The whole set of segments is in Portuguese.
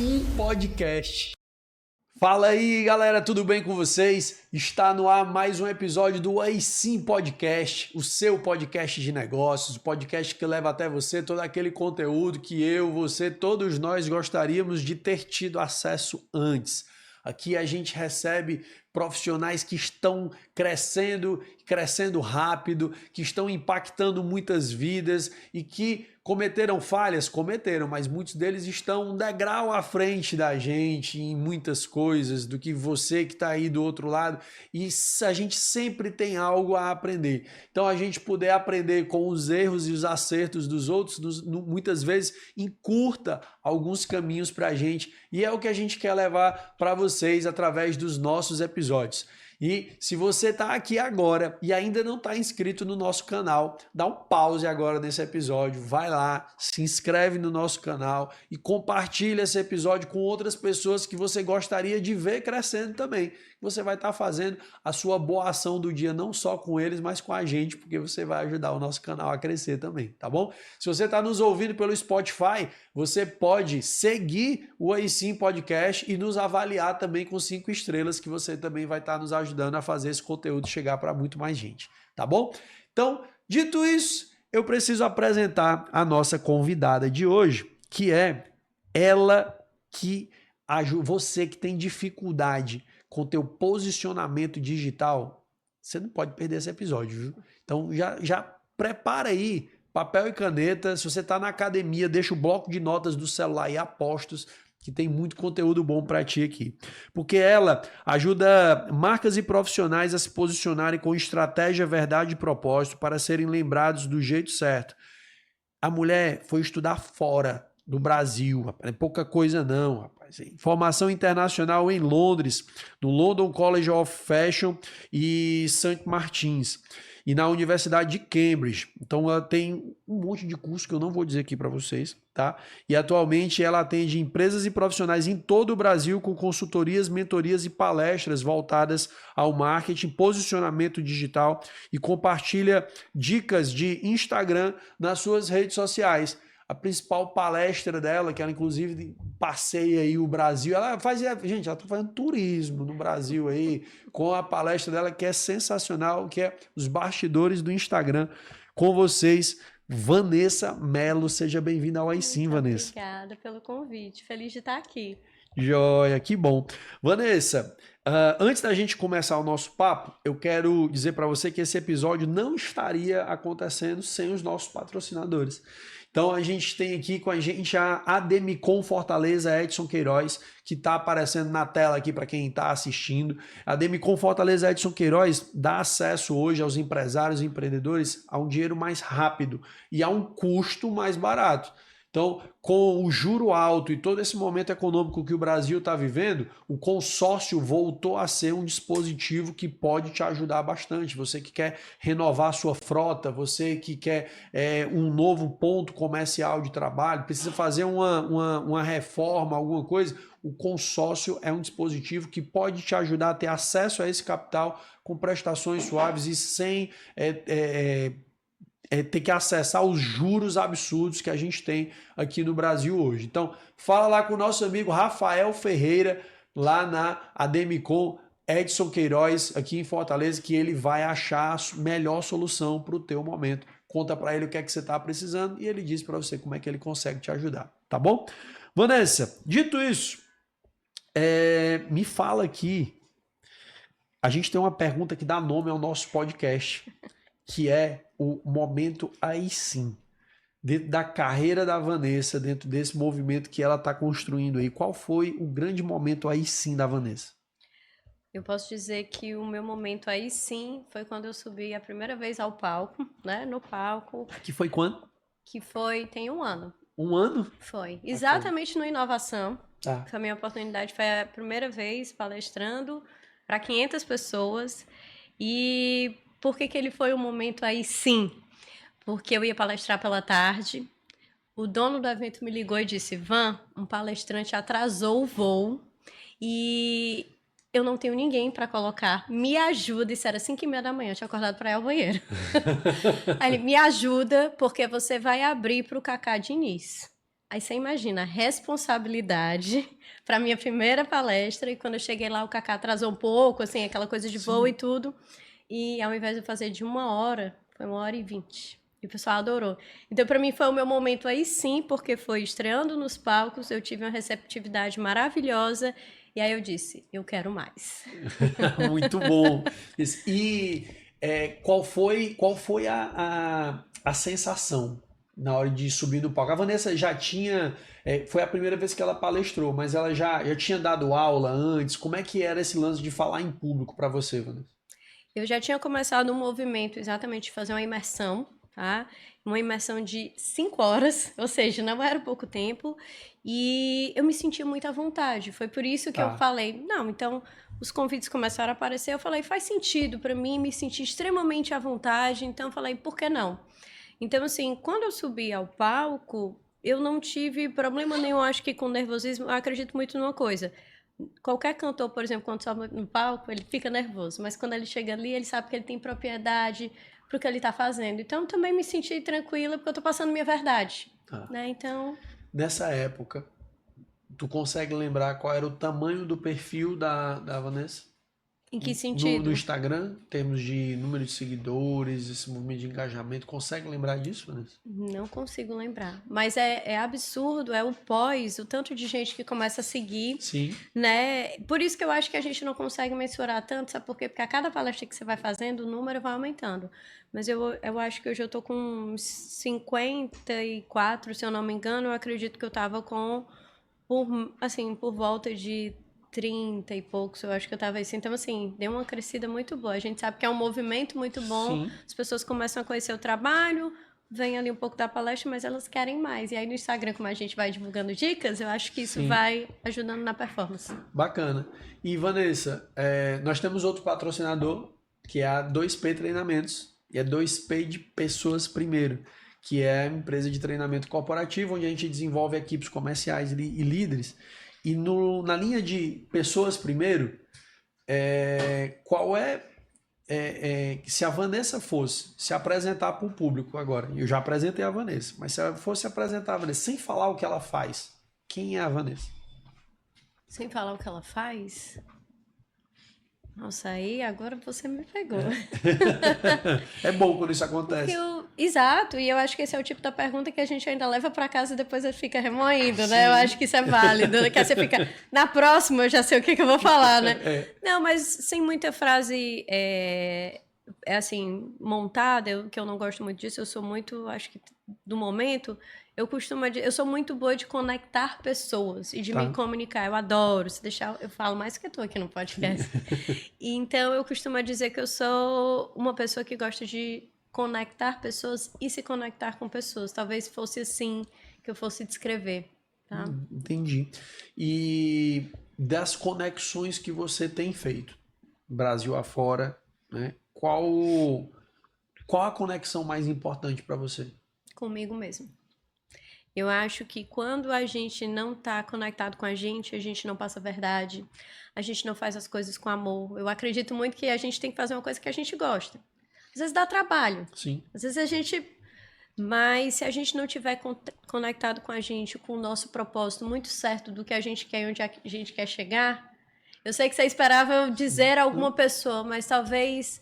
Sim Podcast. Fala aí, galera, tudo bem com vocês? Está no ar mais um episódio do Aí Sim Podcast, o seu podcast de negócios, o podcast que leva até você todo aquele conteúdo que eu, você, todos nós gostaríamos de ter tido acesso antes. Aqui a gente recebe profissionais que estão crescendo rápido, que estão impactando muitas vidas e que cometeram falhas, mas muitos deles estão um degrau à frente da gente em muitas coisas, do que você que está aí do outro lado, e a gente sempre tem algo a aprender. Então a gente puder aprender com os erros e os acertos dos outros, muitas vezes encurta alguns caminhos para a gente, e é o que a gente quer levar para vocês através dos nossos episódios. E se você está aqui agora e ainda não está inscrito no nosso canal, dá um pause agora nesse episódio, vai lá, se inscreve no nosso canal e compartilha esse episódio com outras pessoas que você gostaria de ver crescendo também. Você vai estar fazendo a sua boa ação do dia, não só com eles, mas com a gente, porque você vai ajudar o nosso canal a crescer também, tá bom? Se você está nos ouvindo pelo Spotify, você pode seguir o Aí Sim Podcast e nos avaliar também com 5 estrelas, que você também vai estar nos ajudando a fazer esse conteúdo chegar para muito mais gente, tá bom? Então, dito isso, eu preciso apresentar a nossa convidada de hoje, que é ela que ajuda você que tem dificuldade com teu posicionamento digital. Você não pode perder esse episódio, viu? Então já prepara aí papel e caneta. Se você está na academia, deixa o bloco de notas do celular e apostos, que tem muito conteúdo bom para ti aqui. Porque ela ajuda marcas e profissionais a se posicionarem com estratégia, verdade e propósito para serem lembrados do jeito certo. A mulher foi estudar fora do Brasil, rapaz. Não é pouca coisa não, rapaz. Formação internacional em Londres, no London College of Fashion e St. Martins, e na Universidade de Cambridge. Então ela tem um monte de curso que eu não vou dizer aqui para vocês, tá? E atualmente ela atende empresas e profissionais em todo o Brasil com consultorias, mentorias e palestras voltadas ao marketing, posicionamento digital, e compartilha dicas de Instagram nas suas redes sociais. A principal palestra dela, que ela inclusive passeia aí o Brasil, ela está fazendo turismo no Brasil aí, com a palestra dela que é sensacional, que é os bastidores do Instagram. Com vocês, Vanessa Mello. Seja bem-vinda ao Aí Sim, Vanessa. Obrigada pelo convite, feliz de estar aqui. Joia, que bom. Vanessa, antes da gente começar o nosso papo, eu quero dizer para você que esse episódio não estaria acontecendo sem os nossos patrocinadores. Então a gente tem aqui com a gente a Ademicon Fortaleza Edson Queiroz, que está aparecendo na tela aqui para quem está assistindo. A Ademicon Fortaleza Edson Queiroz dá acesso hoje aos empresários e empreendedores a um dinheiro mais rápido e a um custo mais barato. Então, com o juro alto e todo esse momento econômico que o Brasil está vivendo, o consórcio voltou a ser um dispositivo que pode te ajudar bastante. Você que quer renovar a sua frota, você que quer um novo ponto comercial de trabalho, precisa fazer uma reforma, alguma coisa, o consórcio é um dispositivo que pode te ajudar a ter acesso a esse capital com prestações suaves e sem ter que acessar os juros absurdos que a gente tem aqui no Brasil hoje. Então, fala lá com o nosso amigo Rafael Ferreira, lá na Ademicon Edson Queiroz, aqui em Fortaleza, que ele vai achar a melhor solução para o teu momento. Conta para ele o que é que você está precisando e ele diz para você como é que ele consegue te ajudar, tá bom? Vanessa, dito isso, me fala aqui, a gente tem uma pergunta que dá nome ao nosso podcast, que é o momento Aí Sim. Dentro da carreira da Vanessa, dentro desse movimento que ela está construindo aí, qual foi o grande momento Aí Sim da Vanessa? Eu posso dizer que o meu momento aí sim foi quando eu subi a primeira vez ao palco, né? No palco. Que foi quando? Tem um ano. Um ano? Foi. Exatamente no Inovação. Tá. Foi a minha oportunidade, foi a primeira vez palestrando para 500 pessoas. E por que ele foi um momento aí sim? Porque eu ia palestrar pela tarde. O dono do evento me ligou e disse: Van, um palestrante atrasou o voo e eu não tenho ninguém para colocar. Me ajuda. Isso era 5h30 da manhã, eu tinha acordado para ir ao banheiro. Aí ele: me ajuda, porque você vai abrir para o Cacá Diniz. Aí você imagina a responsabilidade para minha primeira palestra, e quando eu cheguei lá o Cacá atrasou um pouco, assim, aquela coisa de voo e tudo, e ao invés de eu fazer de 1 hora, foi 1h20. E o pessoal adorou. Então, para mim, foi o meu momento aí sim, porque foi estreando nos palcos, eu tive uma receptividade maravilhosa, e aí eu disse, eu quero mais. Muito bom. E qual foi a sensação na hora de subir no palco? A Vanessa já tinha. Foi a primeira vez que ela palestrou, mas ela já tinha dado aula antes. Como é que era esse lance de falar em público para você, Vanessa? Eu já tinha começado um movimento exatamente de fazer uma imersão, tá? Uma imersão de 5 horas, ou seja, não era pouco tempo, e eu me sentia muito à vontade. Foi por isso que eu Tá. falei, não, então os convites começaram a aparecer, eu falei, faz sentido para mim, me sentir extremamente à vontade, então eu falei, por que não? Então, assim, quando eu subi ao palco, eu não tive problema nenhum, acho que com nervosismo, eu acredito muito numa coisa. Qualquer cantor, por exemplo, quando sobe no palco, ele fica nervoso, mas quando ele chega ali, ele sabe que ele tem propriedade para o que ele está fazendo. Então, também me senti tranquila, porque eu estou passando minha verdade, Tá. né? Então, Nessa época, tu consegue lembrar qual era o tamanho do perfil da Vanessa? em que No sentido? Instagram, em termos de número de seguidores, esse movimento de engajamento, consegue lembrar disso, Vanessa? Não consigo lembrar. Mas é absurdo, é o pós, o tanto de gente que começa a seguir, Sim. né? Por isso que eu acho que a gente não consegue mensurar tanto, sabe por quê? Porque a cada palestra que você vai fazendo, o número vai aumentando. Mas eu acho que hoje eu tô com uns 54, se eu não me engano, eu acredito que eu tava com, por volta de 30 e poucos, eu acho que eu tava assim. Então, assim, deu uma crescida muito boa. A gente sabe que é um movimento muito bom, Sim. as pessoas começam a conhecer o trabalho, vem ali um pouco da palestra, mas elas querem mais. E aí no Instagram, como a gente vai divulgando dicas, eu acho que isso Sim. vai ajudando na performance. Bacana. E Vanessa, nós temos outro patrocinador, que é a 2P Treinamentos, e é 2P de Pessoas Primeiro, que é a empresa de treinamento corporativo, onde a gente desenvolve equipes comerciais e líderes. E na linha de Pessoas Primeiro, qual se a Vanessa fosse se apresentar para o público agora, eu já apresentei a Vanessa, mas se ela fosse apresentar a Vanessa sem falar o que ela faz, quem é a Vanessa? Sem falar o que ela faz. Nossa, aí agora você me pegou. É bom quando isso acontece. Exato, e eu acho que esse é o tipo da pergunta que a gente ainda leva para casa e depois fica remoendo, né? Eu Sim. acho que isso é válido, que aí você fica, na próxima eu já sei o que eu vou falar, né? Não, mas sem muita frase assim, montada, que eu não gosto muito disso, eu sou muito, acho que do momento, eu sou muito boa de conectar pessoas e de me comunicar, eu adoro, se deixar, eu falo mais que eu tô aqui no podcast. E então eu costumo dizer que eu sou uma pessoa que gosta de conectar pessoas e se conectar com pessoas. Talvez fosse assim que eu fosse descrever, tá? Entendi. E das conexões que você tem feito, Brasil afora, né? Qual a conexão mais importante para você? Comigo mesmo. Eu acho que quando a gente não tá conectado com a gente não passa a verdade, a gente não faz as coisas com amor. Eu acredito muito que a gente tem que fazer uma coisa que a gente gosta. Às vezes dá trabalho. Sim. Às vezes a gente... Mas se a gente não tiver conectado com a gente, com o nosso propósito muito certo do que a gente quer e onde a gente quer chegar, eu sei que você esperava eu dizer a alguma pessoa, mas talvez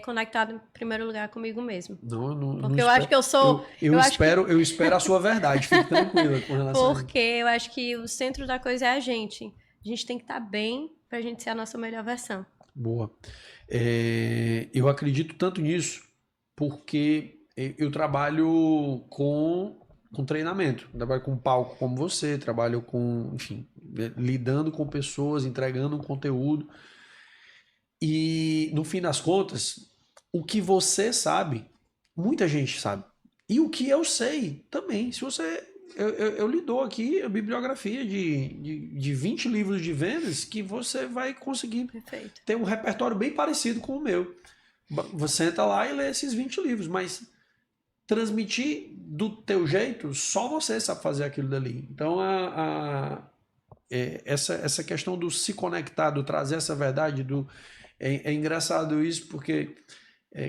conectado em primeiro lugar comigo mesmo. Não Porque eu acho que eu sou... Eu espero a sua verdade, fique tranquila com relação a isso. Porque eu acho que o centro da coisa é a gente. A gente tem que estar bem pra gente ser a nossa melhor versão. Boa. Eu acredito tanto nisso porque eu trabalho com treinamento, trabalho com palco como você, trabalho com, enfim, lidando com pessoas, entregando um conteúdo. E no fim das contas, o que você sabe, muita gente sabe. E o que eu sei também. Se você. Eu lhe dou aqui a bibliografia de 20 livros de vendas que você vai conseguir Perfeito. ter um repertório bem parecido com o meu. Você entra lá e lê esses 20 livros, mas transmitir do teu jeito, só você sabe fazer aquilo dali. Então, essa questão do se conectar, do trazer essa verdade, é engraçado isso, porque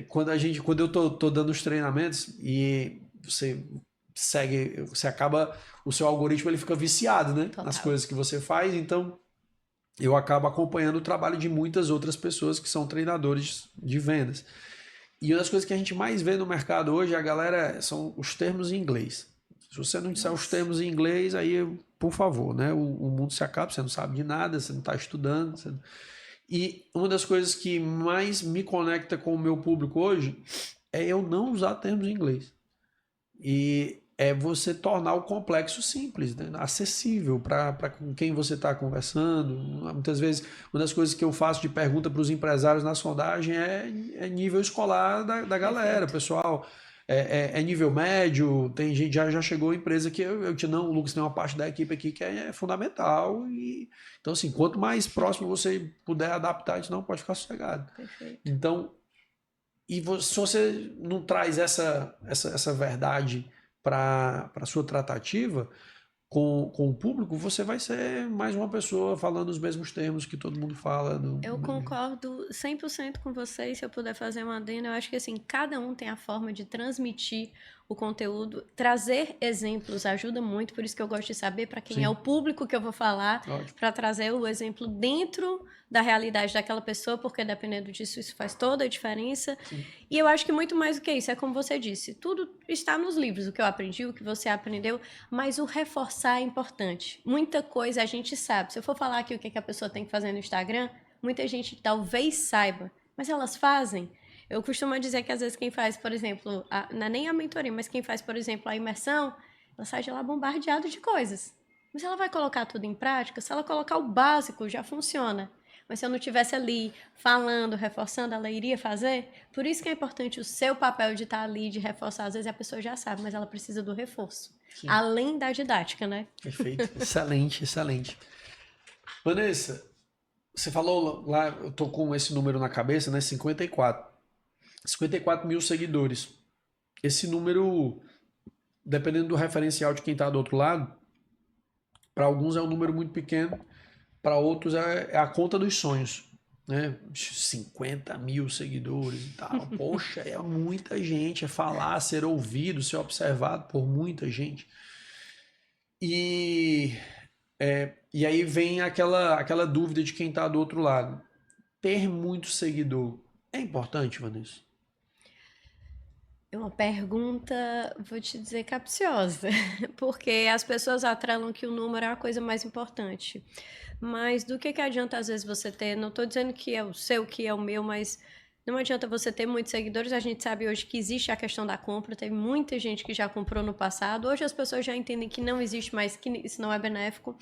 quando eu tô dando os treinamentos e você segue, você acaba, o seu algoritmo ele fica viciado, né? Total. Nas coisas que você faz, então eu acabo acompanhando o trabalho de muitas outras pessoas que são treinadores de vendas. E uma das coisas que a gente mais vê no mercado hoje, a galera, são os termos em inglês. Se você não disser os termos em inglês, aí, por favor, né? O mundo se acaba, você não sabe de nada, você não está estudando. E uma das coisas que mais me conecta com o meu público hoje é eu não usar termos em inglês. E é você tornar o complexo simples, né? Acessível para com quem você está conversando. Muitas vezes, uma das coisas que eu faço de pergunta para os empresários na sondagem é nível escolar da galera, pessoal. É nível médio, tem gente, já chegou empresa que eu te não, o Lucas tem uma parte da equipe aqui que é fundamental. Então, assim, quanto mais próximo você puder adaptar, isso não pode ficar sossegado. Perfeito. Então, se você não traz essa verdade para a sua tratativa com o público, você vai ser mais uma pessoa falando os mesmos termos que todo mundo fala. Eu concordo 100% com você, e se eu puder fazer uma adenda, eu acho que assim, cada um tem a forma de transmitir o conteúdo, trazer exemplos ajuda muito, por isso que eu gosto de saber para quem é o público que eu vou falar, para trazer o exemplo dentro da realidade daquela pessoa, porque dependendo disso, isso faz toda a diferença. Sim. E eu acho que muito mais do que isso, é como você disse, tudo está nos livros, o que eu aprendi, o que você aprendeu, mas o reforçar é importante. Muita coisa a gente sabe. Se eu for falar aqui o que a pessoa tem que fazer no Instagram, muita gente talvez saiba, mas elas fazem. Eu costumo dizer que às vezes quem faz, por exemplo, não é nem a mentoria, mas quem faz, por exemplo, a imersão, ela sai de lá bombardeada de coisas. Mas ela vai colocar tudo em prática, se ela colocar o básico, já funciona. Mas se eu não estivesse ali falando, reforçando, ela iria fazer? Por isso que é importante o seu papel de estar ali, de reforçar. Às vezes a pessoa já sabe, mas ela precisa do reforço. Sim. Além da didática, né? Perfeito. Excelente, excelente. Vanessa, você falou lá, eu tô com esse número na cabeça, né? 54 mil seguidores. Esse número, dependendo do referencial de quem está do outro lado, para alguns é um número muito pequeno, para outros é a conta dos sonhos, né? 50 mil seguidores e tal. Poxa, é muita gente, é falar, ser ouvido, ser observado por muita gente. E aí vem aquela dúvida de quem está do outro lado. Ter muito seguidor é importante, Vanessa? É uma pergunta, vou te dizer, capciosa, porque as pessoas atrelam que o número é a coisa mais importante. Mas do que adianta, às vezes, você ter... Não estou dizendo que é o seu, que é o meu, mas não adianta você ter muitos seguidores. A gente sabe hoje que existe a questão da compra, teve muita gente que já comprou no passado. Hoje as pessoas já entendem que não existe mais, que isso não é benéfico.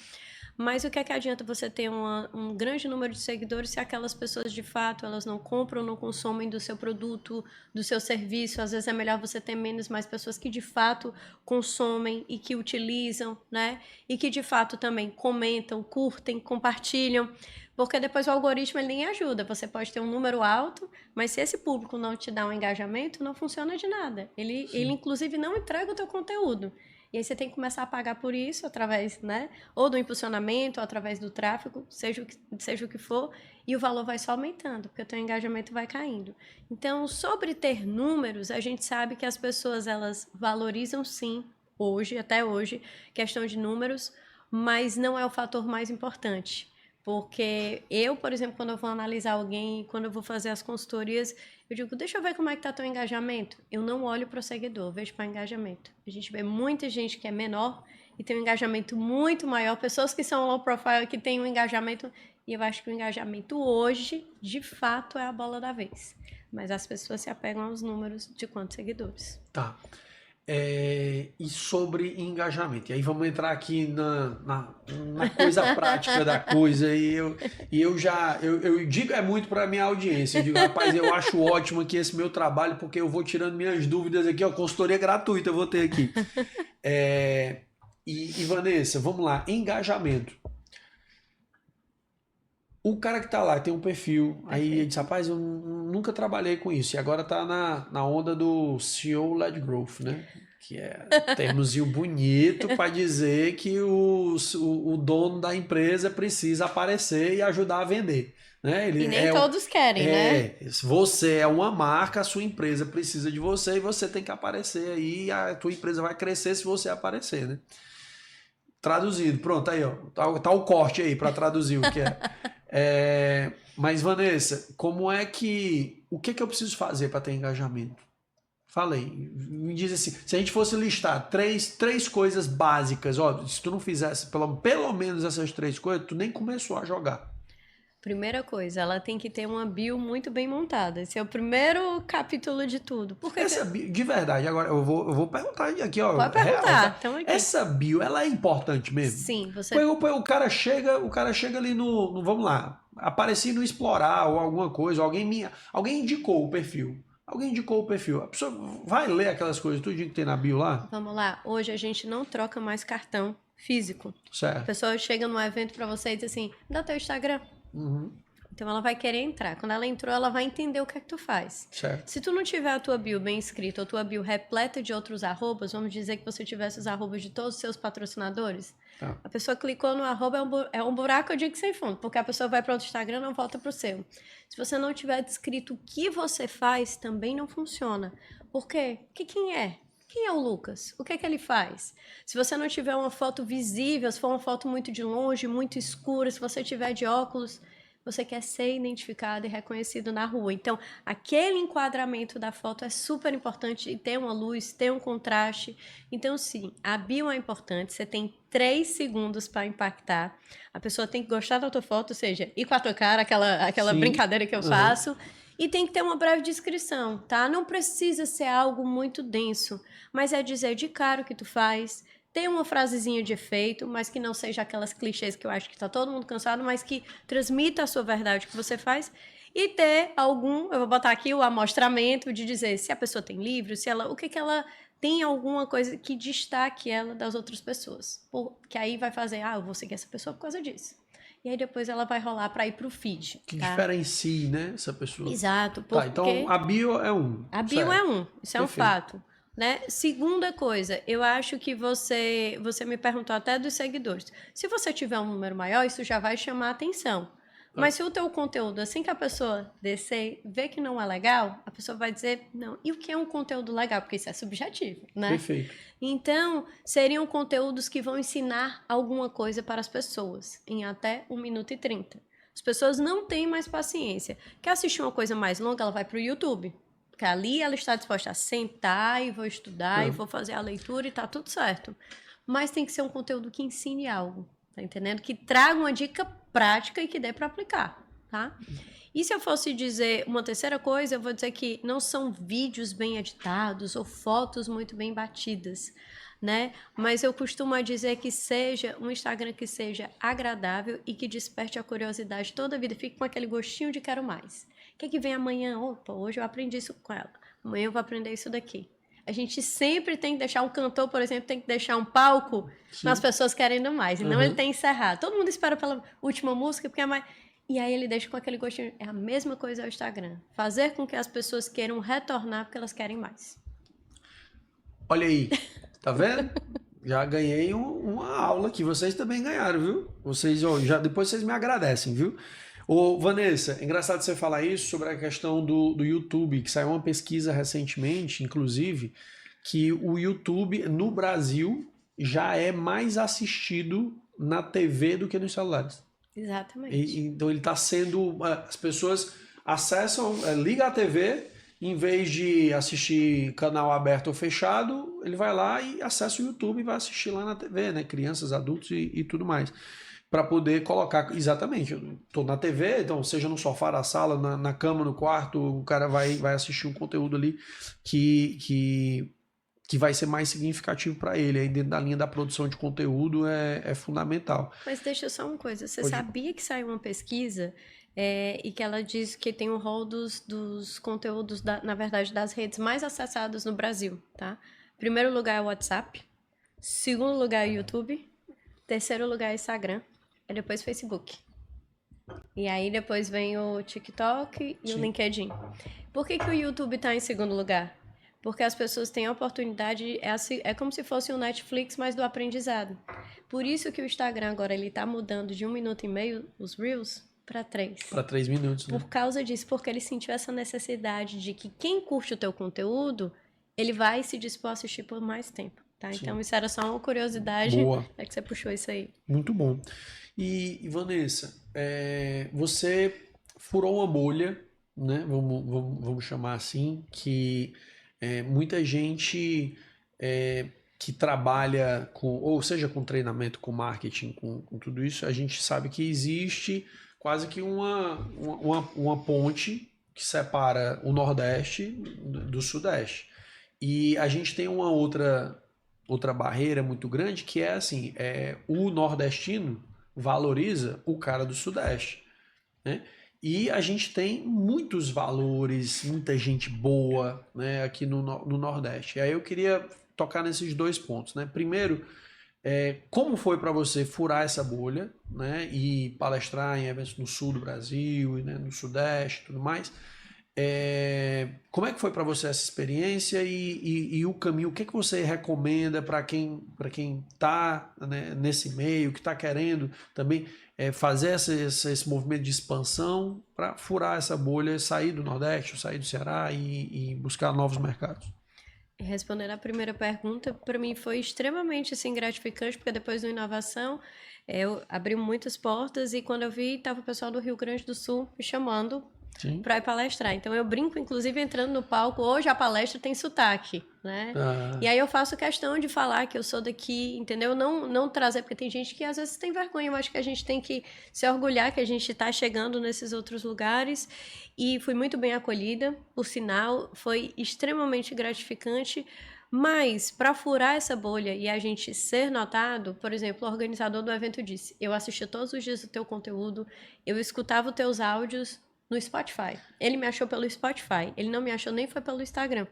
Mas o que adianta você ter um grande número de seguidores se aquelas pessoas, de fato, elas não compram, não consomem do seu produto, do seu serviço? Às vezes é melhor você ter menos, mais pessoas que, de fato, consomem e que utilizam, né? E que, de fato, também comentam, curtem, compartilham. Porque depois o algoritmo ele nem ajuda. Você pode ter um número alto, mas se esse público não te dá um engajamento, não funciona de nada. Ele inclusive, não entrega o teu conteúdo. E aí você tem que começar a pagar por isso através, né? Ou do impulsionamento, ou através do tráfego, seja o que for, e o valor vai só aumentando, porque o teu engajamento vai caindo. Então, sobre ter números, a gente sabe que as pessoas, elas valorizam sim, hoje, até hoje, questão de números, mas não é o fator mais importante. Porque eu, por exemplo, quando eu vou analisar alguém, quando eu vou fazer as consultorias, eu digo, deixa eu ver como é que está teu engajamento. Eu não olho para o seguidor, eu vejo para engajamento. A gente vê muita gente que é menor e tem um engajamento muito maior, pessoas que são low profile, que têm um engajamento, e eu acho que o engajamento hoje, de fato, é a bola da vez. Mas as pessoas se apegam aos números de quantos seguidores. Tá. E sobre engajamento. E aí vamos entrar aqui na coisa prática da coisa. E eu digo muito para minha audiência. Eu digo, rapaz, eu acho ótimo aqui esse meu trabalho, porque eu vou tirando minhas dúvidas aqui, ó, consultoria gratuita eu vou ter aqui. E Vanessa, vamos lá, engajamento. O cara que tá lá tem um perfil, aí ele diz, rapaz, eu nunca trabalhei com isso, e agora tá na onda do CEO-led growth, né? Que é termozinho bonito para dizer que o dono da empresa precisa aparecer e ajudar a vender. Né? E nem todos querem, né? Você é uma marca, a sua empresa precisa de você e você tem que aparecer aí, a tua empresa vai crescer se você aparecer, né? Traduzido, pronto, aí ó, tá o corte aí para traduzir o que é. Mas Vanessa, o que eu preciso fazer para ter engajamento? Falei, me diz assim, se a gente fosse listar três coisas básicas, ó, se tu não fizesse pelo menos essas 3 coisas, tu nem começou a jogar. Primeira coisa, ela tem que ter uma bio muito bem montada. Esse é o primeiro capítulo de tudo. Por que Essa bio, de verdade, agora eu vou perguntar aqui, ó. Pode perguntar, real, tá? então aqui. Essa bio, ela é importante mesmo? Sim, você... O cara chega ali no vamos lá, apareci no Explorar ou alguma coisa, alguém indicou o perfil. Alguém indicou o perfil. A pessoa vai ler aquelas coisas, tudo que tem na bio lá? Vamos lá. Hoje a gente não troca mais cartão físico. Certo. A pessoa chega num evento pra você e diz assim, dá teu Instagram. Uhum. Então ela vai querer entrar. Quando ela entrou, ela vai entender o que é que tu faz. Certo. Se tu não tiver a tua bio bem escrita, ou a tua bio repleta de outros arrobas, vamos dizer que você tivesse os arrobas de todos os seus patrocinadores, Tá. a pessoa clicou no arroba, é um buraco, eu digo sem fundo, porque a pessoa vai para outro Instagram e não volta pro seu. Se você não tiver descrito o que você faz, também não funciona. Por quê? Quem é? Quem é o Lucas? O que é que ele faz? Se você não tiver uma foto visível, se for uma foto muito de longe, muito escura, se você tiver de óculos, você quer ser identificado e reconhecido na rua. Então, aquele enquadramento da foto é super importante e ter uma luz, ter um contraste. Então, sim, a bio é importante. Você tem 3 segundos para impactar. A pessoa tem que gostar da tua foto, ou seja, ir com a tua cara, aquela brincadeira que eu faço. E tem que ter uma breve descrição, tá? Não precisa ser algo muito denso, mas é dizer de cara o que tu faz. Tem uma frasezinha de efeito, mas que não seja aquelas clichês que eu acho que tá todo mundo cansado, mas que transmita a sua verdade, o que você faz. E ter eu vou botar aqui o amostramento de dizer se a pessoa tem livro, o que ela tem alguma coisa que destaque ela das outras pessoas. Que aí vai fazer, eu vou seguir essa pessoa por causa disso. E aí depois ela vai rolar para ir pro feed. Que tá? diferencie, né, essa pessoa. Exato. Porque Tá, então a bio é A bio é isso é um Perfeito. fato. Né? Segunda coisa, eu acho que você me perguntou até dos seguidores. Se você tiver um número maior, isso já vai chamar a atenção. Mas se o teu conteúdo, assim que a pessoa descer, ver que não é legal, a pessoa vai dizer, não, e o que é um conteúdo legal? Porque isso é subjetivo, né? Perfeito. Então, seriam conteúdos que vão ensinar alguma coisa para as pessoas, em até 1 minuto e 30. As pessoas não têm mais paciência. Quer assistir uma coisa mais longa, ela vai para o YouTube. Porque ali ela está disposta a sentar e vou estudar e vou fazer a leitura e tá tudo certo. Mas tem que ser um conteúdo que ensine algo, tá entendendo? Que traga uma dica prática e que dê para aplicar, tá? E se eu fosse dizer uma terceira coisa, eu vou dizer que não são vídeos bem editados ou fotos muito bem batidas, né? Mas eu costumo dizer que seja um Instagram que seja agradável e que desperte a curiosidade toda a vida, fique com aquele gostinho de quero mais. O que vem amanhã? Opa, hoje eu aprendi isso com ela. Amanhã eu vou aprender isso daqui. A gente sempre tem que deixar um cantor, por exemplo, tem que deixar um palco nas pessoas querendo mais. E não ele tem que encerrar. Todo mundo espera pela última música, porque é mais... E aí ele deixa com aquele gostinho. É a mesma coisa ao Instagram. Fazer com que as pessoas queiram retornar porque elas querem mais. Olha aí, tá vendo? Já ganhei uma aula que vocês também ganharam, viu? Vocês, depois vocês me agradecem, viu? Ô, Vanessa, é engraçado você falar isso sobre a questão do YouTube, que saiu uma pesquisa recentemente, inclusive, que o YouTube no Brasil já é mais assistido na TV do que nos celulares. Exatamente. Então ele está sendo... As pessoas acessam, liga a TV, em vez de assistir canal aberto ou fechado, ele vai lá e acessa o YouTube e vai assistir lá na TV, né? Crianças, adultos e tudo mais. Para poder colocar, exatamente, eu tô na TV, então seja no sofá da sala, na cama, no quarto, o cara vai assistir um conteúdo ali que vai ser mais significativo para ele, aí dentro da linha da produção de conteúdo é fundamental. Mas deixa só uma coisa, você sabia que saiu uma pesquisa e que ela diz que tem um rol dos conteúdos, na verdade, das redes mais acessadas no Brasil, tá? Primeiro lugar é o WhatsApp, segundo lugar é o YouTube, terceiro lugar é o Instagram, e depois Facebook. E aí depois vem o TikTok e o LinkedIn. Por que o YouTube está em segundo lugar? Porque as pessoas têm a oportunidade, é como se fosse um Netflix, mas do aprendizado. Por isso que o Instagram agora ele está mudando de 1 minuto e meio, os Reels, para 3. Para 3 minutos, né? Por causa disso, porque ele sentiu essa necessidade de que quem curte o teu conteúdo, ele vai se dispor a assistir por mais tempo, tá? Sim. Então, isso era só uma curiosidade. Boa. É que você puxou isso aí. Muito bom. E Vanessa, você furou uma bolha, né? Vamos chamar assim, que muita gente que trabalha com, ou seja, com treinamento, com marketing, com tudo isso, a gente sabe que existe quase que uma ponte que separa o Nordeste do Sudeste. E a gente tem uma outra barreira muito grande que é assim, o nordestino valoriza o cara do Sudeste, né? E a gente tem muitos valores, muita gente boa, né, aqui no Nordeste. E aí eu queria tocar nesses 2 pontos, né? Primeiro, como foi para você furar essa bolha, né, e palestrar em eventos no sul do Brasil, né, no Sudeste e tudo mais? Como é que foi para você essa experiência e o caminho? O que você recomenda para quem está, né, nesse meio, que está querendo também fazer esse movimento de expansão para furar essa bolha, sair do Nordeste, sair do Ceará e buscar novos mercados? Respondendo a primeira pergunta, para mim foi extremamente assim, gratificante, porque depois da inovação, eu abri muitas portas e quando eu vi, estava o pessoal do Rio Grande do Sul me chamando para ir palestrar. Então eu brinco, inclusive, entrando no palco, hoje a palestra tem sotaque, né? E aí eu faço questão de falar que eu sou daqui, entendeu? Não trazer, porque tem gente que às vezes tem vergonha, eu acho que a gente tem que se orgulhar que a gente está chegando nesses outros lugares. E fui muito bem acolhida, por sinal, foi extremamente gratificante. Mas, para furar essa bolha e a gente ser notado, por exemplo, o organizador do evento disse: eu assistia todos os dias o teu conteúdo, eu escutava os teus áudios no Spotify. Ele me achou pelo Spotify, ele não me achou nem foi pelo Instagram.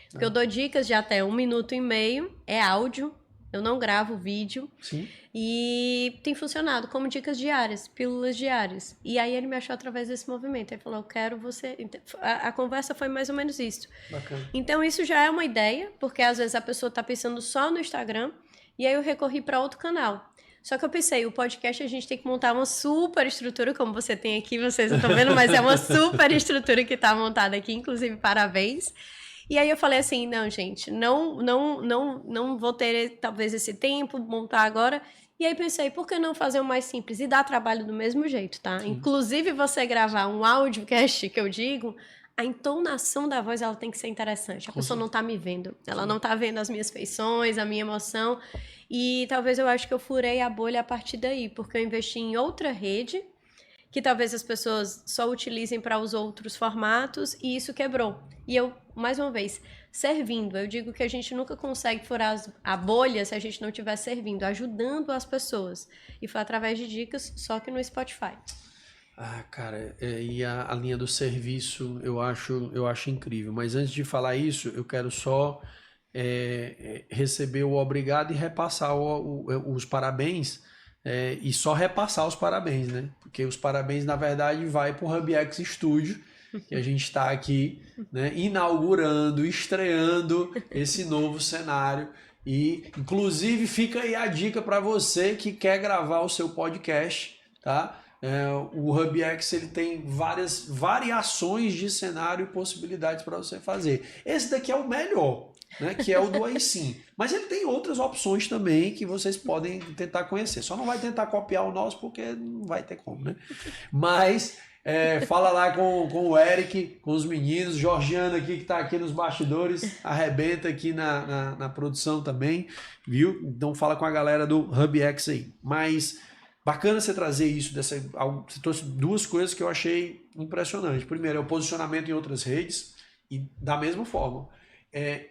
Porque eu dou dicas de até 1 minuto e meio, é áudio, eu não gravo vídeo. Sim. E tem funcionado como dicas diárias, pílulas diárias. E aí ele me achou através desse movimento. Ele falou: eu quero você... A conversa foi mais ou menos isso. Bacana. Então isso já é uma ideia, porque às vezes a pessoa está pensando só no Instagram, e aí eu recorri para outro canal. Só que eu pensei, o podcast a gente tem que montar uma super estrutura, como você tem aqui, vocês não estão vendo, mas é uma super estrutura que está montada aqui, inclusive parabéns. E aí eu falei assim, não, gente, não vou ter talvez esse tempo, montar agora. E aí pensei, por que não fazer o mais simples? E dar trabalho do mesmo jeito, tá? Sim. Inclusive você gravar um audiocast, que eu digo, a entonação da voz ela tem que ser interessante. A pessoa não tá me vendo, ela não tá vendo as minhas feições, a minha emoção. E talvez eu acho que eu furei a bolha a partir daí, porque eu investi em outra rede, que talvez as pessoas só utilizem para os outros formatos, e isso quebrou. E eu, mais uma vez, servindo. Eu digo que a gente nunca consegue furar a bolha se a gente não estiver servindo, ajudando as pessoas. E foi através de dicas, só que no Spotify. Ah, cara, e a linha do serviço eu acho incrível. Mas antes de falar isso, eu quero só receber o obrigado e repassar os parabéns. E só repassar os parabéns, né? Porque os parabéns, na verdade, vai para o HubX Studio, que a gente está aqui, né, inaugurando, estreando esse novo cenário. E, inclusive, fica aí a dica para você que quer gravar o seu podcast, tá? O HubX ele tem várias variações de cenário e possibilidades para você fazer. Esse daqui é o melhor, né, que é o do iSim. Mas ele tem outras opções também que vocês podem tentar conhecer. Só não vai tentar copiar o nosso porque não vai ter como, né? Mas fala lá com o Eric, com os meninos, Georgiana aqui que está aqui nos bastidores, arrebenta aqui na produção também, viu? Então fala com a galera do HubX aí. Mas bacana você trazer isso, você trouxe 2 coisas que eu achei impressionante. Primeiro é o posicionamento em outras redes e da mesma forma.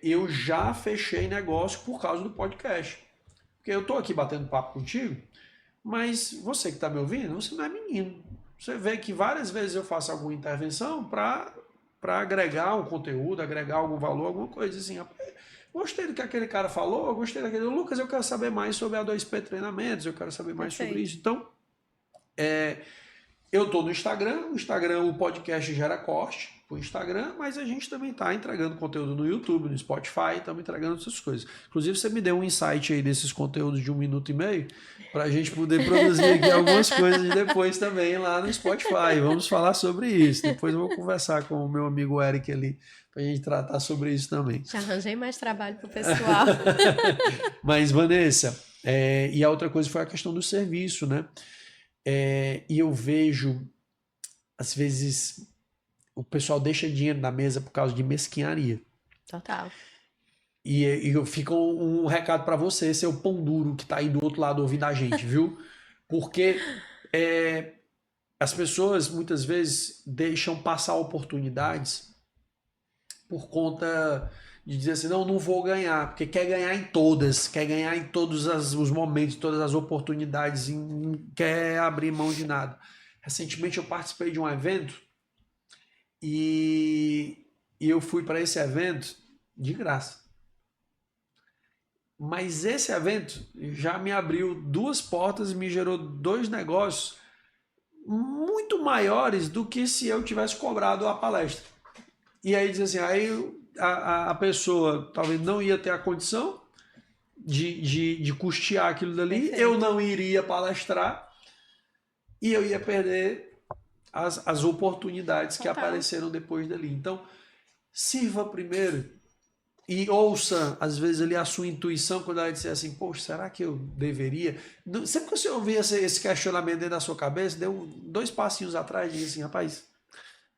Eu já fechei negócio por causa do podcast. Porque eu estou aqui batendo papo contigo, mas você que está me ouvindo, você não é menino. Você vê que várias vezes eu faço alguma intervenção para agregar um conteúdo, agregar algum valor, alguma coisa assim. Gostei do que aquele cara falou, gostei daquele... Lucas, eu quero saber mais sobre a 2P Treinamentos, eu quero saber mais sobre isso. Então, Eu tô no Instagram, o podcast gera corte pro Instagram, mas a gente também tá entregando conteúdo no YouTube, no Spotify, estamos entregando essas coisas. Inclusive, você me deu um insight aí desses conteúdos de 1 minuto e meio, pra gente poder produzir aqui algumas coisas depois também lá no Spotify. Vamos falar sobre isso. Depois eu vou conversar com o meu amigo Eric ali, pra gente tratar sobre isso também. Já arranjei mais trabalho pro pessoal. Mas, Vanessa, e a outra coisa foi a questão do serviço, né? E eu vejo, às vezes, o pessoal deixa dinheiro na mesa por causa de mesquinharia. Total. E eu fico um recado para você, seu pão duro que tá aí do outro lado ouvindo a gente, viu? Porque as pessoas muitas vezes deixam passar oportunidades por conta de dizer assim, não vou ganhar, porque quer ganhar em todas, quer ganhar em todos os momentos, todas as oportunidades, e não quer abrir mão de nada. Recentemente eu participei de um evento e eu fui para esse evento de graça. Mas esse evento já me abriu 2 portas e me gerou 2 negócios muito maiores do que se eu tivesse cobrado a palestra. E aí diz assim, aí a pessoa talvez não ia ter a condição de custear aquilo dali, perfeito, eu não iria palestrar e eu ia perder as oportunidades que apareceram depois dali. Então, sirva primeiro e ouça, às vezes, ali a sua intuição quando ela disser assim, poxa, será que eu deveria? Sempre que você ouvir esse questionamento dentro da sua cabeça, deu 2 passinhos atrás e diz assim, rapaz,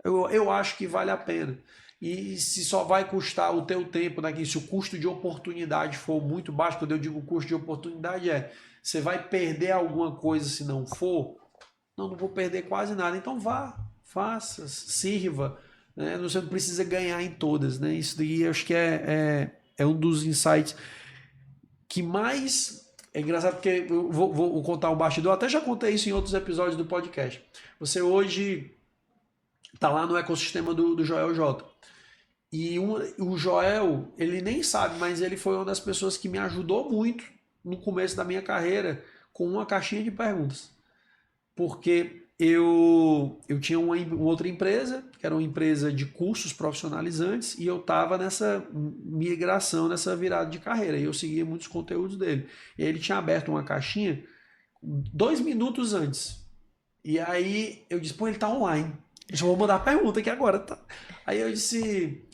eu acho que vale a pena. E se só vai custar o teu tempo, né? Se o custo de oportunidade for muito baixo, quando eu digo custo de oportunidade você vai perder alguma coisa se não for? Não vou perder quase nada. Então vá, faça, sirva. Né? Você não precisa ganhar em todas. Né? Isso daí acho que é um dos insights que mais... É engraçado porque eu vou contar um bastidor. Eu até já contei isso em outros episódios do podcast. Você hoje está lá no ecossistema do Joel J. E o Joel, ele nem sabe, mas ele foi uma das pessoas que me ajudou muito no começo da minha carreira com uma caixinha de perguntas. Porque eu tinha uma outra empresa, que era uma empresa de cursos profissionalizantes, e eu estava nessa migração, nessa virada de carreira, e eu seguia muitos conteúdos dele. E ele tinha aberto uma caixinha 2 minutos antes. E aí eu disse, pô, ele está online. Eu vou mandar a pergunta aqui agora, tá? Aí eu disse,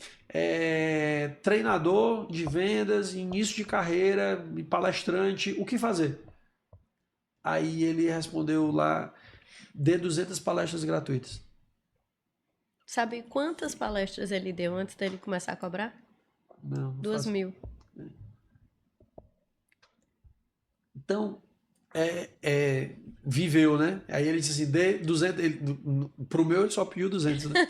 treinador de vendas, início de carreira, palestrante, o que fazer? Aí ele respondeu lá, dê 200 palestras gratuitas. Sabe quantas palestras ele deu antes dele começar a cobrar? Não 2.000. Então, viveu, né? Aí ele disse assim, dê 200, pro meu ele só pediu 200, né?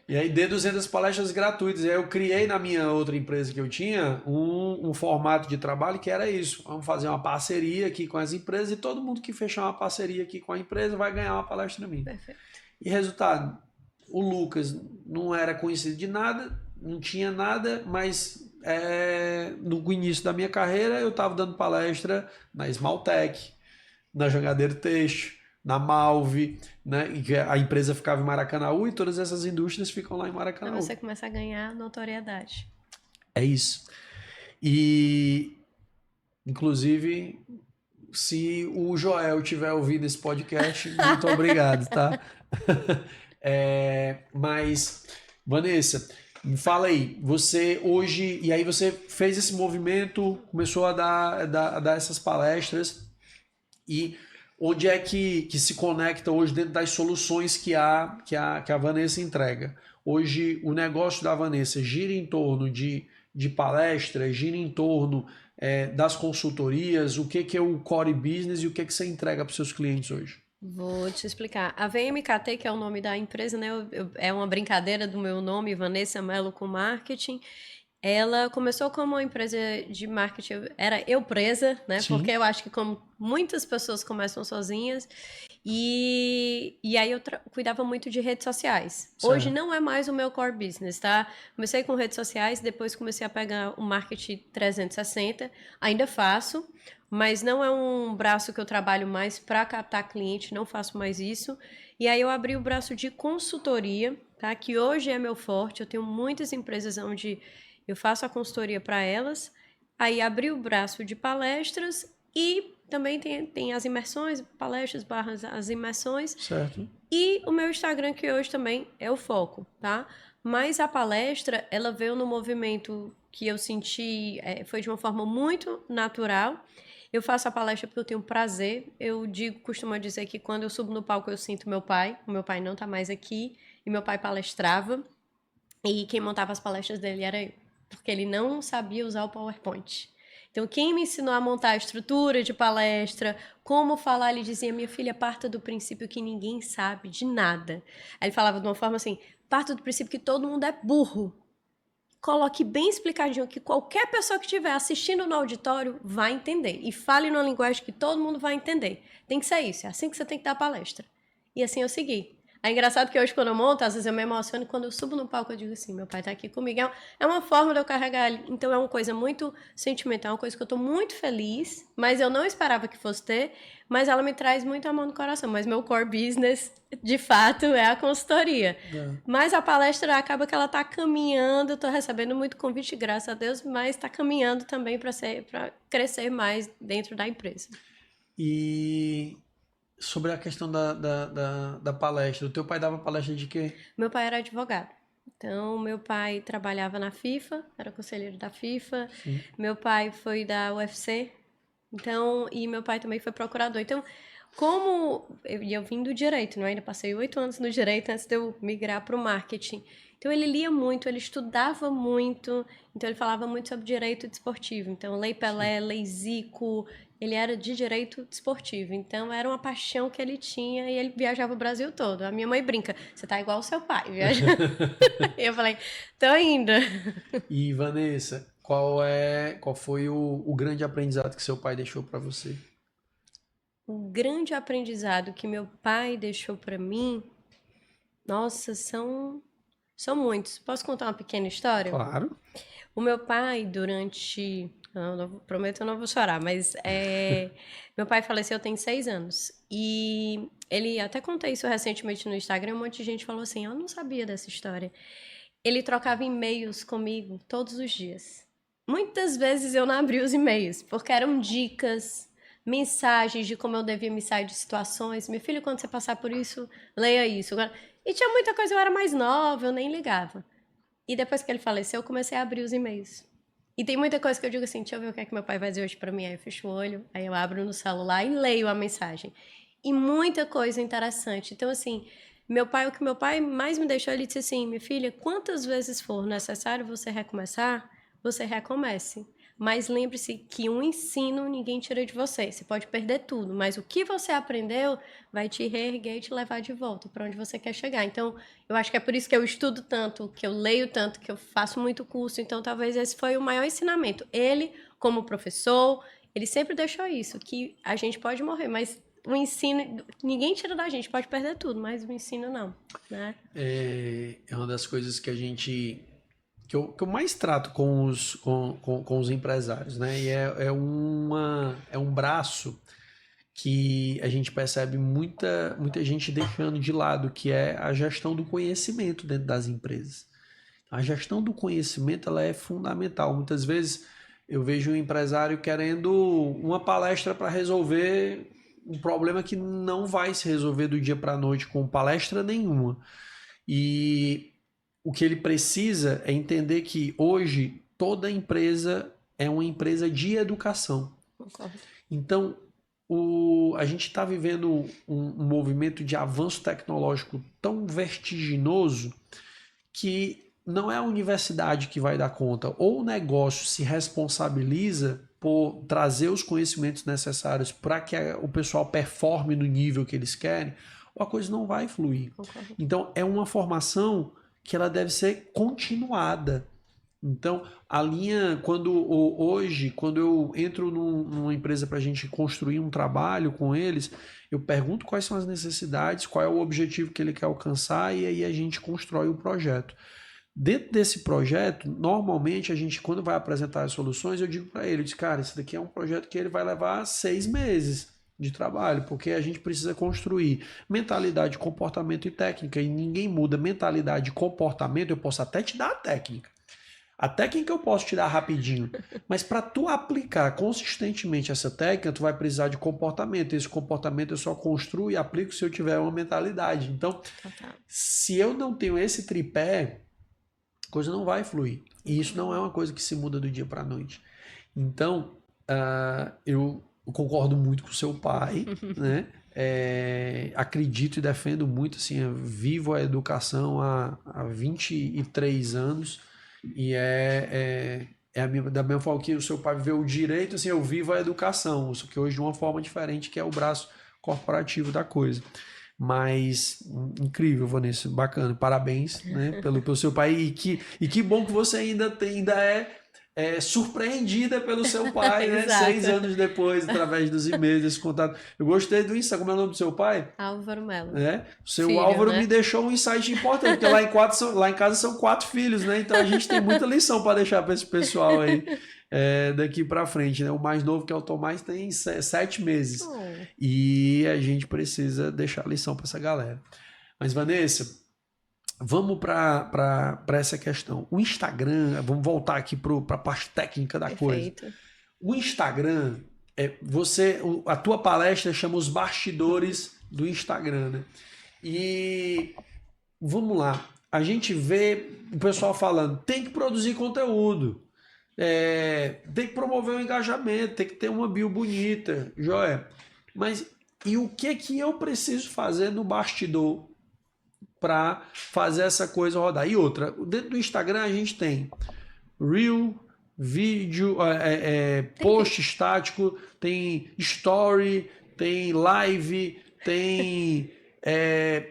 E aí dê 200 palestras gratuitas. E aí eu criei na minha outra empresa que eu tinha um formato de trabalho que era isso. Vamos fazer uma parceria aqui com as empresas e todo mundo que fechar uma parceria aqui com a empresa vai ganhar uma palestra minha. Perfeito. E resultado, o Lucas não era conhecido de nada, não tinha nada, mas no início da minha carreira eu estava dando palestra na Smaltec, na Jangadeiro Têxtil, na Malve, né? E a empresa ficava em Maracanaú e todas essas indústrias ficam lá em Maracanaú. Então você começa a ganhar notoriedade. É isso. E, inclusive, se o Joel tiver ouvido esse podcast, muito obrigado, tá? Mas, Vanessa, me fala aí, você hoje, e aí você fez esse movimento, começou a dar essas palestras, e onde é que se conecta hoje dentro das soluções que a Vanessa entrega? Hoje o negócio da Vanessa gira em torno de palestras, gira em torno das consultorias, o que é o core business e o que você entrega para os seus clientes hoje? Vou te explicar. A VMKT, que é o nome da empresa, né? É uma brincadeira do meu nome, Vanessa Mello com Marketing. Ela começou como uma empresa de marketing, era eu presa, né? Sim. Porque eu acho que como muitas pessoas começam sozinhas, e aí eu cuidava muito de redes sociais. Certo. Hoje não é mais o meu core business, tá? Comecei com redes sociais, depois comecei a pegar o marketing 360, ainda faço, mas não é um braço que eu trabalho mais para captar cliente, não faço mais isso. E aí eu abri o braço de consultoria, tá? Que hoje é meu forte. Eu tenho muitas empresas onde eu faço a consultoria para elas. Aí abri o braço de palestras e também tem as imersões, palestras barras as imersões. Certo. E o meu Instagram, que hoje também é o foco, tá? Mas a palestra, ela veio no movimento que eu senti, foi de uma forma muito natural. Eu faço a palestra porque eu tenho prazer. Costumo dizer que quando eu subo no palco eu sinto meu pai. O meu pai não tá mais aqui. E meu pai palestrava. E quem montava as palestras dele era eu. Porque ele não sabia usar o PowerPoint. Então, quem me ensinou a montar a estrutura de palestra, como falar, ele dizia, minha filha, parta do princípio que ninguém sabe de nada. Aí ele falava de uma forma assim, parta do princípio que todo mundo é burro. Coloque bem explicadinho que qualquer pessoa que estiver assistindo no auditório vai entender. E fale numa linguagem que todo mundo vai entender. Tem que ser isso, é assim que você tem que dar a palestra. E assim eu segui. É engraçado que hoje, quando eu monto, às vezes eu me emociono e quando eu subo no palco eu digo assim, meu pai tá aqui comigo. É uma forma de eu carregar ele. Então é uma coisa muito sentimental, uma coisa que eu tô muito feliz, mas eu não esperava que fosse ter, mas ela me traz muito amor no coração. Mas meu core business, de fato, é a consultoria. Mas a palestra acaba que ela tá caminhando, eu tô recebendo muito convite, graças a Deus, mas tá caminhando também para crescer mais dentro da empresa. E sobre a questão da palestra, o teu pai dava palestra de quê? Meu pai era advogado. Então, meu pai trabalhava na FIFA, era conselheiro da FIFA. Sim. Meu pai foi da UFC. Então, e meu pai também foi procurador. Então, como eu vim do direito, não é? Ainda passei 8 anos no direito antes de eu migrar para o marketing. Então, ele lia muito, ele estudava muito. Então, ele falava muito sobre direito desportivo. Então, Lei Pelé, Lei Zico, ele era de direito desportivo. Então, era uma paixão que ele tinha e ele viajava o Brasil todo. A minha mãe brinca, você tá igual o seu pai, viaja. E eu falei, tô indo. E Vanessa, qual foi o grande aprendizado que seu pai deixou para você? O grande aprendizado que meu pai deixou para mim, nossa, são muitos. Posso contar uma pequena história? Claro. O meu pai, durante. Prometo que eu não vou chorar, mas meu pai faleceu tem 6 anos. E ele até contei isso recentemente no Instagram. Um monte de gente falou assim: eu não sabia dessa história. Ele trocava e-mails comigo todos os dias. Muitas vezes eu não abri os e-mails, porque eram dicas, mensagens de como eu devia me sair de situações. Meu filho, quando você passar por isso, leia isso. E tinha muita coisa, eu era mais nova, eu nem ligava. E depois que ele faleceu, eu comecei a abrir os e-mails. E tem muita coisa que eu digo assim, deixa eu ver o que é que meu pai vai dizer hoje pra mim. Aí eu fecho o olho, aí eu abro no celular e leio a mensagem. E muita coisa interessante. Então, assim, o que meu pai mais me deixou, ele disse assim, minha filha, quantas vezes for necessário você recomeçar, você recomece. Mas lembre-se que um ensino ninguém tira de você. Você pode perder tudo, mas o que você aprendeu vai te reerguer e te levar de volta para onde você quer chegar. Então, eu acho que é por isso que eu estudo tanto, que eu leio tanto, que eu faço muito curso. Então, talvez esse foi o maior ensinamento. Ele, como professor, ele sempre deixou isso, que a gente pode morrer, mas o ensino, ninguém tira da gente, pode perder tudo, mas o ensino não, né? É uma das coisas que eu mais trato com os empresários, né? E é um braço que a gente percebe muita gente deixando de lado, que é a gestão do conhecimento dentro das empresas. A gestão do conhecimento ela é fundamental. Muitas vezes eu vejo um empresário querendo uma palestra para resolver um problema que não vai se resolver do dia para a noite com palestra nenhuma. E o que ele precisa é entender que hoje toda empresa é uma empresa de educação. Concordo. Então, a gente está vivendo um movimento de avanço tecnológico tão vertiginoso que não é a universidade que vai dar conta. Ou o negócio se responsabiliza por trazer os conhecimentos necessários para que o pessoal performe no nível que eles querem, ou a coisa não vai fluir. Concordo. Então, é uma formação que ela deve ser continuada. Então, a linha, hoje, quando eu entro numa empresa para a gente construir um trabalho com eles, eu pergunto quais são as necessidades, qual é o objetivo que ele quer alcançar e aí a gente constrói o projeto. Dentro desse projeto, normalmente a gente, quando vai apresentar as soluções, eu digo para ele, cara, esse daqui é um projeto que ele vai levar 6 meses de trabalho, porque a gente precisa construir mentalidade, comportamento e técnica, e ninguém muda mentalidade e comportamento, eu posso até te dar a técnica. A técnica eu posso te dar rapidinho, mas para tu aplicar consistentemente essa técnica, tu vai precisar de comportamento. Esse comportamento eu só construo e aplico se eu tiver uma mentalidade. Então, se eu não tenho esse tripé, a coisa não vai fluir. E isso não é uma coisa que se muda do dia para a noite. Então, eu concordo muito com o seu pai, né? Acredito e defendo muito, assim, vivo a educação há 23 anos e da mesma forma que o seu pai viveu o direito, assim, eu vivo a educação, só que hoje de uma forma diferente, que é o braço corporativo da coisa. Mas incrível, Vanessa, bacana, parabéns, né, pelo seu pai, e que bom que você ainda é surpreendida pelo seu pai, né? 6 anos depois, através dos e-mails, desse contato. Eu gostei do Insta, como é o nome do seu pai? Álvaro Melo. O seu Filho, Álvaro, né? Me deixou um insight importante, porque lá em casa são 4 filhos, né? Então a gente tem muita lição para deixar para esse pessoal aí daqui para frente, né? O mais novo, que é o Tomás, tem 7 meses. E a gente precisa deixar lição para essa galera. Mas, Vanessa, vamos para essa questão. O Instagram, vamos voltar aqui para a parte técnica da coisa. O Instagram, a tua palestra chama Os Bastidores do Instagram, né? E vamos lá, a gente vê o pessoal falando, tem que produzir conteúdo, tem que promover o engajamento, tem que ter uma bio bonita, joia. Mas e o que eu preciso fazer no bastidor para fazer essa coisa rodar? E outra, dentro do Instagram a gente tem Reel, vídeo, post estático, tem story, tem live, tem...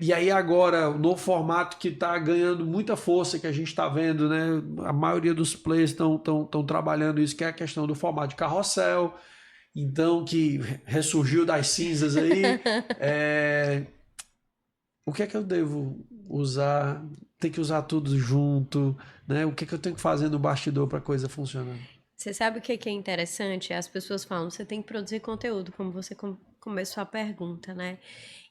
e aí agora, o novo formato que está ganhando muita força, que a gente está vendo, né? A maioria dos players estão trabalhando isso, que é a questão do formato de carrossel, então, que ressurgiu das cinzas aí. O que é que eu devo usar? Tem que usar tudo junto, né? O que é que eu tenho que fazer no bastidor para a coisa funcionar? Você sabe o que é interessante? As pessoas falam, você tem que produzir conteúdo, como você começou a pergunta, né?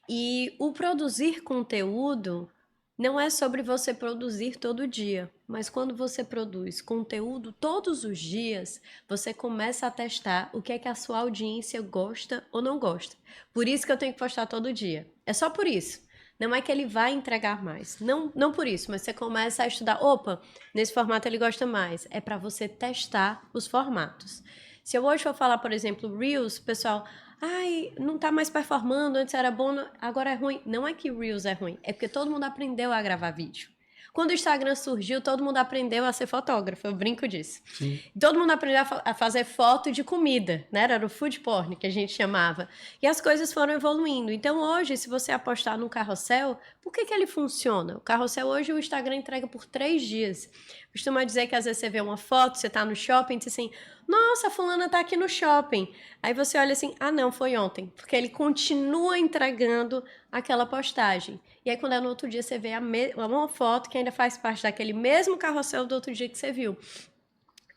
E o produzir conteúdo não é sobre você produzir todo dia, mas quando você produz conteúdo todos os dias, você começa a testar o que é que a sua audiência gosta ou não gosta. Por isso que eu tenho que postar todo dia. É só por isso. Não é que ele vai entregar mais. Não por isso, mas você começa a estudar. Opa, nesse formato ele gosta mais. É para você testar os formatos. Se eu hoje for falar, por exemplo, Reels, pessoal... Ai, não tá mais performando, antes era bom, agora é ruim. Não é que Reels é ruim, é porque todo mundo aprendeu a gravar vídeo. Quando o Instagram surgiu, todo mundo aprendeu a ser fotógrafo, eu brinco disso. Sim. Todo mundo aprendeu a fazer foto de comida, né? Era o food porn que a gente chamava. E as coisas foram evoluindo. Então hoje, se você apostar no carrossel, por que ele funciona? O carrossel hoje o Instagram entrega por 3 dias. Costuma dizer que às vezes você vê uma foto, você tá no shopping e diz assim, nossa, a fulana tá aqui no shopping. Aí você olha assim, ah não, foi ontem. Porque ele continua entregando aquela postagem. E aí quando é no outro dia você vê uma foto que ainda faz parte daquele mesmo carrossel do outro dia que você viu.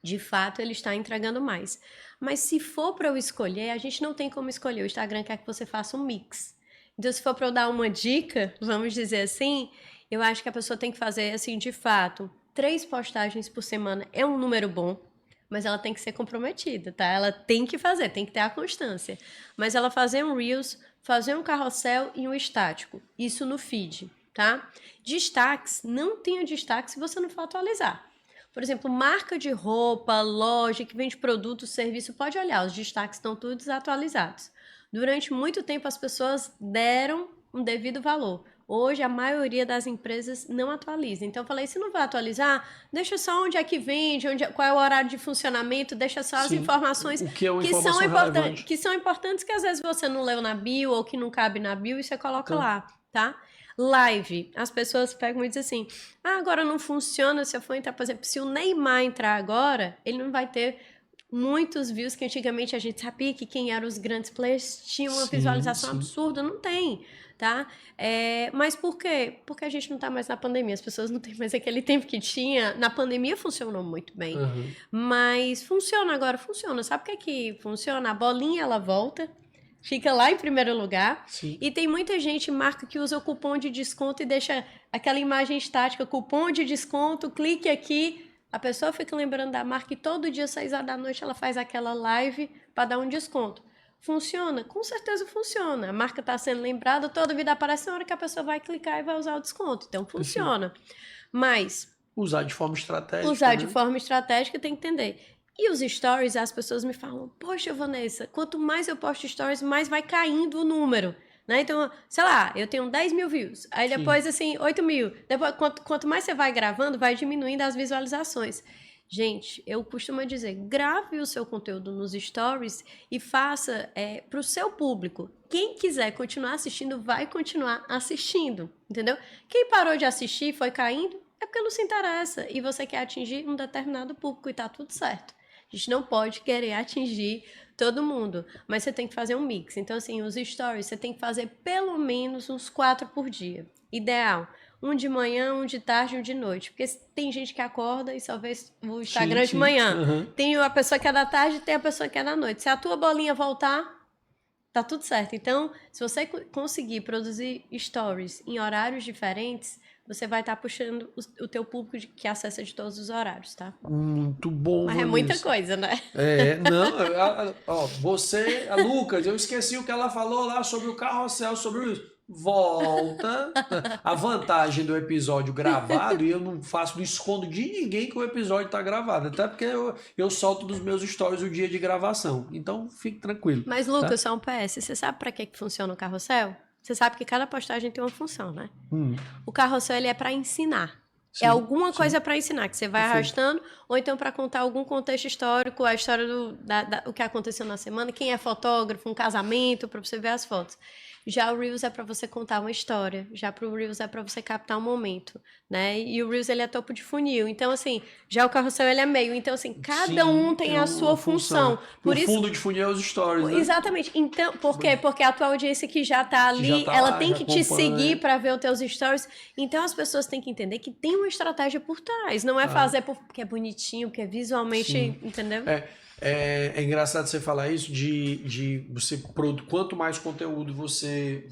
De fato, ele está entregando mais. Mas se for para eu escolher, a gente não tem como escolher. O Instagram quer que você faça um mix. Então, se for para eu dar uma dica, vamos dizer assim, eu acho que a pessoa tem que fazer, assim, de fato, 3 postagens por semana é um número bom, mas ela tem que ser comprometida, tá? Ela tem que fazer, tem que ter a constância. Mas ela fazer um Reels, fazer um carrossel e um estático. Isso no feed, tá? Destaques, não tenha destaque se você não for atualizar. Por exemplo, marca de roupa, loja que vende produto, serviço, pode olhar, os destaques estão todos desatualizados. Durante muito tempo as pessoas deram um devido valor. Hoje a maioria das empresas não atualiza. Então eu falei, se não vai atualizar, deixa só onde é que vende, qual é o horário de funcionamento, deixa só as informações que são importantes que às vezes você não leu na bio ou que não cabe na bio e você coloca lá, tá? Live, as pessoas pegam e dizem assim, agora não funciona se eu for entrar, por exemplo, se o Neymar entrar agora, ele não vai ter muitos views que antigamente a gente sabia que quem eram os grandes players tinha uma Sim, visualização sim. absurda, não tem, tá? Mas por quê? Porque a gente não tá mais na pandemia, as pessoas não têm mais aquele tempo que tinha. Na pandemia funcionou muito bem, Aham. mas funciona agora, funciona. Sabe o que é que funciona? A bolinha, ela volta, fica lá em primeiro lugar, Sim. e tem muita gente, marca, que usa o cupom de desconto e deixa aquela imagem estática, cupom de desconto, clique aqui. A pessoa fica lembrando da marca e todo dia, 6 horas da noite, ela faz aquela live para dar um desconto. Funciona? Com certeza funciona. A marca está sendo lembrada, toda vida aparece na hora que a pessoa vai clicar e vai usar o desconto. Então, funciona. Mas Usar de forma estratégica, usar né? de forma estratégica tem que entender. E os stories, as pessoas me falam, poxa, Vanessa, quanto mais eu posto stories, mais vai caindo o número. Né? Então, sei lá, eu tenho 10 mil views, aí depois, assim, 8 mil. Depois, quanto mais você vai gravando, vai diminuindo as visualizações. Gente, eu costumo dizer, grave o seu conteúdo nos stories e faça para o seu público. Quem quiser continuar assistindo, vai continuar assistindo, entendeu? Quem parou de assistir e foi caindo, é porque não se interessa e você quer atingir um determinado público e tá tudo certo. A gente não pode querer atingir todo mundo, mas você tem que fazer um mix. Então, assim, os stories você tem que fazer pelo menos uns 4 por dia. Ideal. Um de manhã, um de tarde, um de noite. Porque tem gente que acorda e só vê o Instagram de manhã. Uhum. Tem a pessoa que é da tarde e tem a pessoa que é da noite. Se a tua bolinha voltar, tá tudo certo. Então, se você conseguir produzir stories em horários diferentes, você vai estar puxando o teu público que acessa de todos os horários, tá? Muito bom, Mas é muita Vanessa. coisa, né? Não, ó, você, a Lucas, eu esqueci o que ela falou lá sobre o carrossel, sobre isso. Volta. A vantagem do episódio gravado, e eu não faço, não escondo de ninguém que o episódio tá gravado, até porque eu solto dos meus stories o dia de gravação. Então, fique tranquilo. Mas, Lucas, só um PS. Você sabe para que funciona o carrossel? Você sabe que cada postagem tem uma função, né? O carrossel ele é para ensinar. Sim, é alguma sim. coisa para ensinar, que você vai Perfeito. arrastando, ou então para contar algum contexto histórico, a história o que aconteceu na semana, quem é fotógrafo, um casamento, para você ver as fotos. Já o Reels é para você contar uma história, já pro Reels é para você captar um momento, né? E o Reels ele é topo de funil, então assim, já o carrossel ele é meio, então assim, cada um tem a sua função. Por isso, fundo de funil é os stories, né? Exatamente. Então, por quê? Porque a tua audiência que já tá ali, já tá ela lá, tem já que te acompanha. seguir para ver os teus stories. Então as pessoas têm que entender que tem uma estratégia por trás. Não é fazer porque é bonitinho, porque é visualmente, Sim. entendeu? É engraçado você falar isso de você quanto mais conteúdo você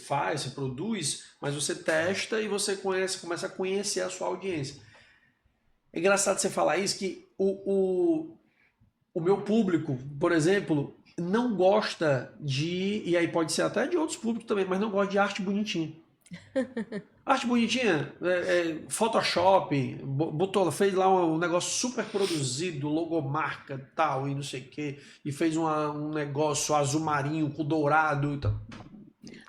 faz, você produz, mas você testa e você começa a conhecer a sua audiência. É engraçado você falar isso que o meu público, por exemplo, não gosta e aí pode ser até de outros públicos também, mas não gosta de arte bonitinha. Arte bonitinha, Photoshop, fez lá um negócio super produzido, logomarca tal, e não sei o que, e fez um negócio azul marinho com dourado e tal.